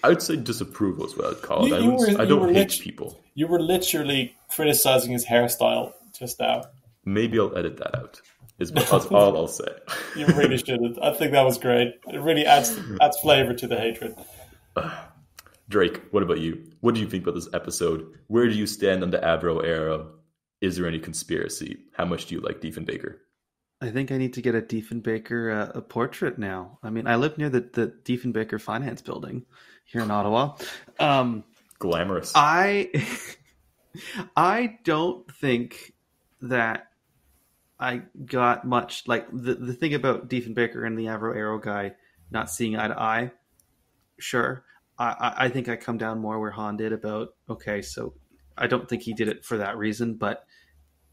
I would say disapproval is what I'd call it. I You don't were hate people. You were literally criticizing his hairstyle just now. Maybe I'll edit that out. That's all I'll say. You really shouldn't. I think that was great. It really adds flavor to the hatred. Drake, what about you? What do you think about this episode? Where do you stand on the Avro Arrow? Is there any conspiracy? How much do you like Diefenbaker? I think I need to get a Diefenbaker a portrait now. I mean, I live near the Diefenbaker Finance Building here in Ottawa. Glamorous. I don't think that I got much, like the thing about Diefenbaker and the Avro Arrow guy not seeing eye to eye. Sure. I think I come down more where Han did about, okay, so I don't think he did it for that reason, but,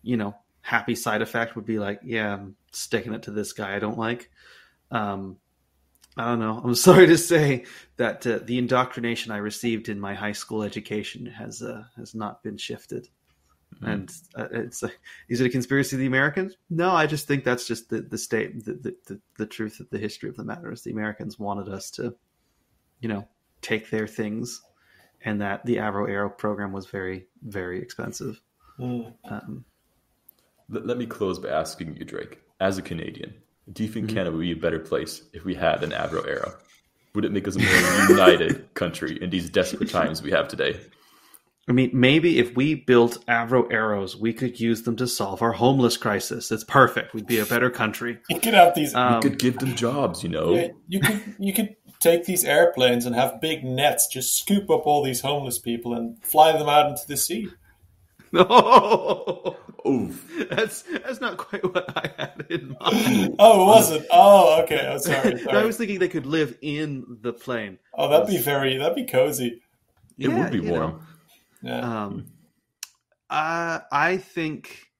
you know, happy side effect would be like, yeah, I'm sticking it to this guy I don't like. I don't know. I'm sorry to say that the indoctrination I received in my high school education has not been shifted. Mm-hmm. And is it a conspiracy of the Americans? No, I just think that's just the truth of the history of the matter is the Americans wanted us to, you know, take their things, and that the Avro Arrow program was very, very expensive. Let me close by asking you, Drake, as a Canadian, do you think Canada would be a better place if we had an Avro Arrow? Would it make us a more united country in these desperate times we have today? I mean, maybe if we built Avro Arrows, we could use them to solve our homeless crisis. It's perfect. We'd be a better country. You could have these. We could give them jobs, you know. Yeah, you could take these airplanes and have big nets, just scoop up all these homeless people and fly them out into the sea. No, oof. That's not quite what I had in mind. Oh, it wasn't. Oh, okay. I'm sorry. I was thinking they could live in the plane. Oh, that'd be cozy. It would be warm. Yeah. I think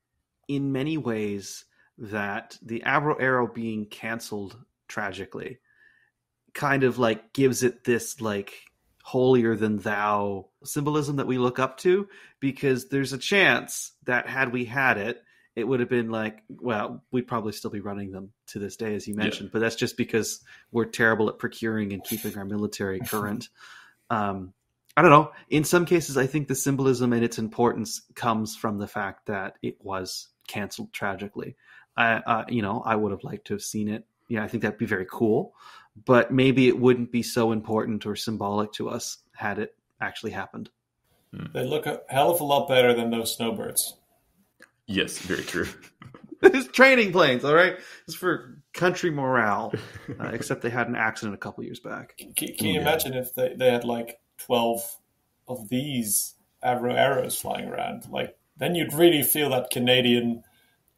in many ways that the Avro Arrow being canceled tragically kind of like gives it this like holier than thou symbolism that we look up to, because there's a chance that had we had it, it would have been like, well, we'd probably still be running them to this day, as you mentioned, but that's just because we're terrible at procuring and keeping our military current. I don't know. In some cases, I think the symbolism and its importance comes from the fact that it was canceled tragically. I would have liked to have seen it. Yeah, I think that'd be very cool, but maybe it wouldn't be so important or symbolic to us had it actually happened. They look a hell of a lot better than those snowbirds. Yes, very true. It's training planes, all right? It's for country morale, except they had an accident a couple years back. Can you imagine if they had like 12 of these Avro Arrows flying around? Like, then you'd really feel that Canadian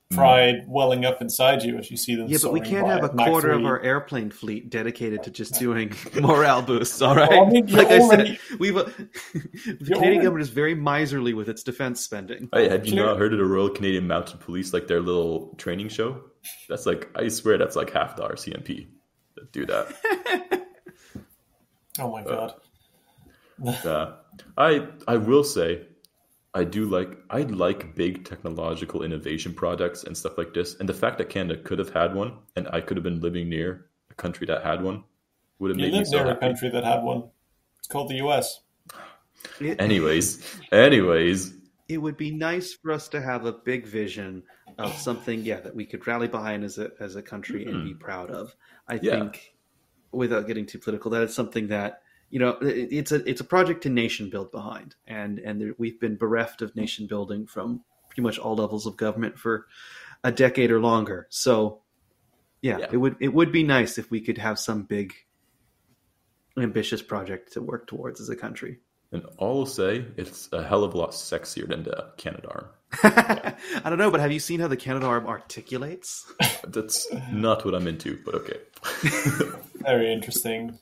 pride welling up inside you as you see them. Yeah, but we can't have a quarter of our airplane fleet dedicated to just doing morale boosts. All right, well, I mean, like I said, the Canadian government is very miserly with its defense spending. Hey, have you not heard of the Royal Canadian Mounted Police, like their little training show? That's like, I swear that's like half the RCMP that do that. Oh my god. I will say, I like big technological innovation products and stuff like this. And the fact that Canada could have had one, and I could have been living near a country that had one, would have made me so happy. You live near a country that had one. It's called the US. Anyways. It would be nice for us to have a big vision of something, that we could rally behind as a country and be proud of. I think, without getting too political, that is something that, you know, it's a project to nation build behind, and we've been bereft of nation building from pretty much all levels of government for a decade or longer. So, it would be nice if we could have some big, ambitious project to work towards as a country. And all I'll say, it's a hell of a lot sexier than the Canadarm. I don't know, but have you seen how the Canadarm articulates? That's not what I'm into, but okay. Very interesting.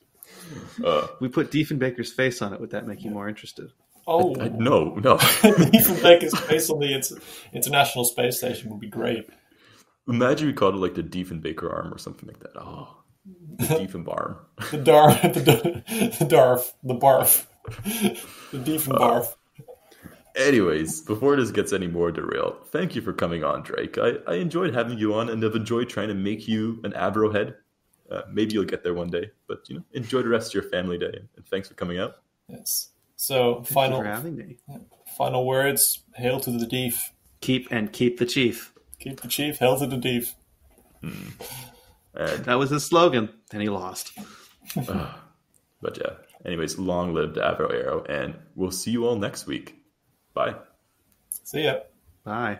We put Diefenbaker's face on it. Would that make you more interested? Oh, no. Diefenbaker's face on the International Space Station would be great. Imagine we called it like the Diefenbaker arm or something like that. Oh, the Diefenbarm. The Darf, the Barf, the Diefenbarf. Anyways, before this gets any more derailed, thank you for coming on, Drake. I enjoyed having you on, and I've enjoyed trying to make you an Avro head. Maybe you'll get there one day, but enjoy the rest of your family day, and thanks for coming out. Yes. So Thank you for having me. Final words. Hail to the Dief. Keep the chief. Keep the chief. Hail to the Dief. That was his slogan. Then he lost. But yeah. Anyways, long live the Avro Arrow, and we'll see you all next week. Bye. See ya. Bye.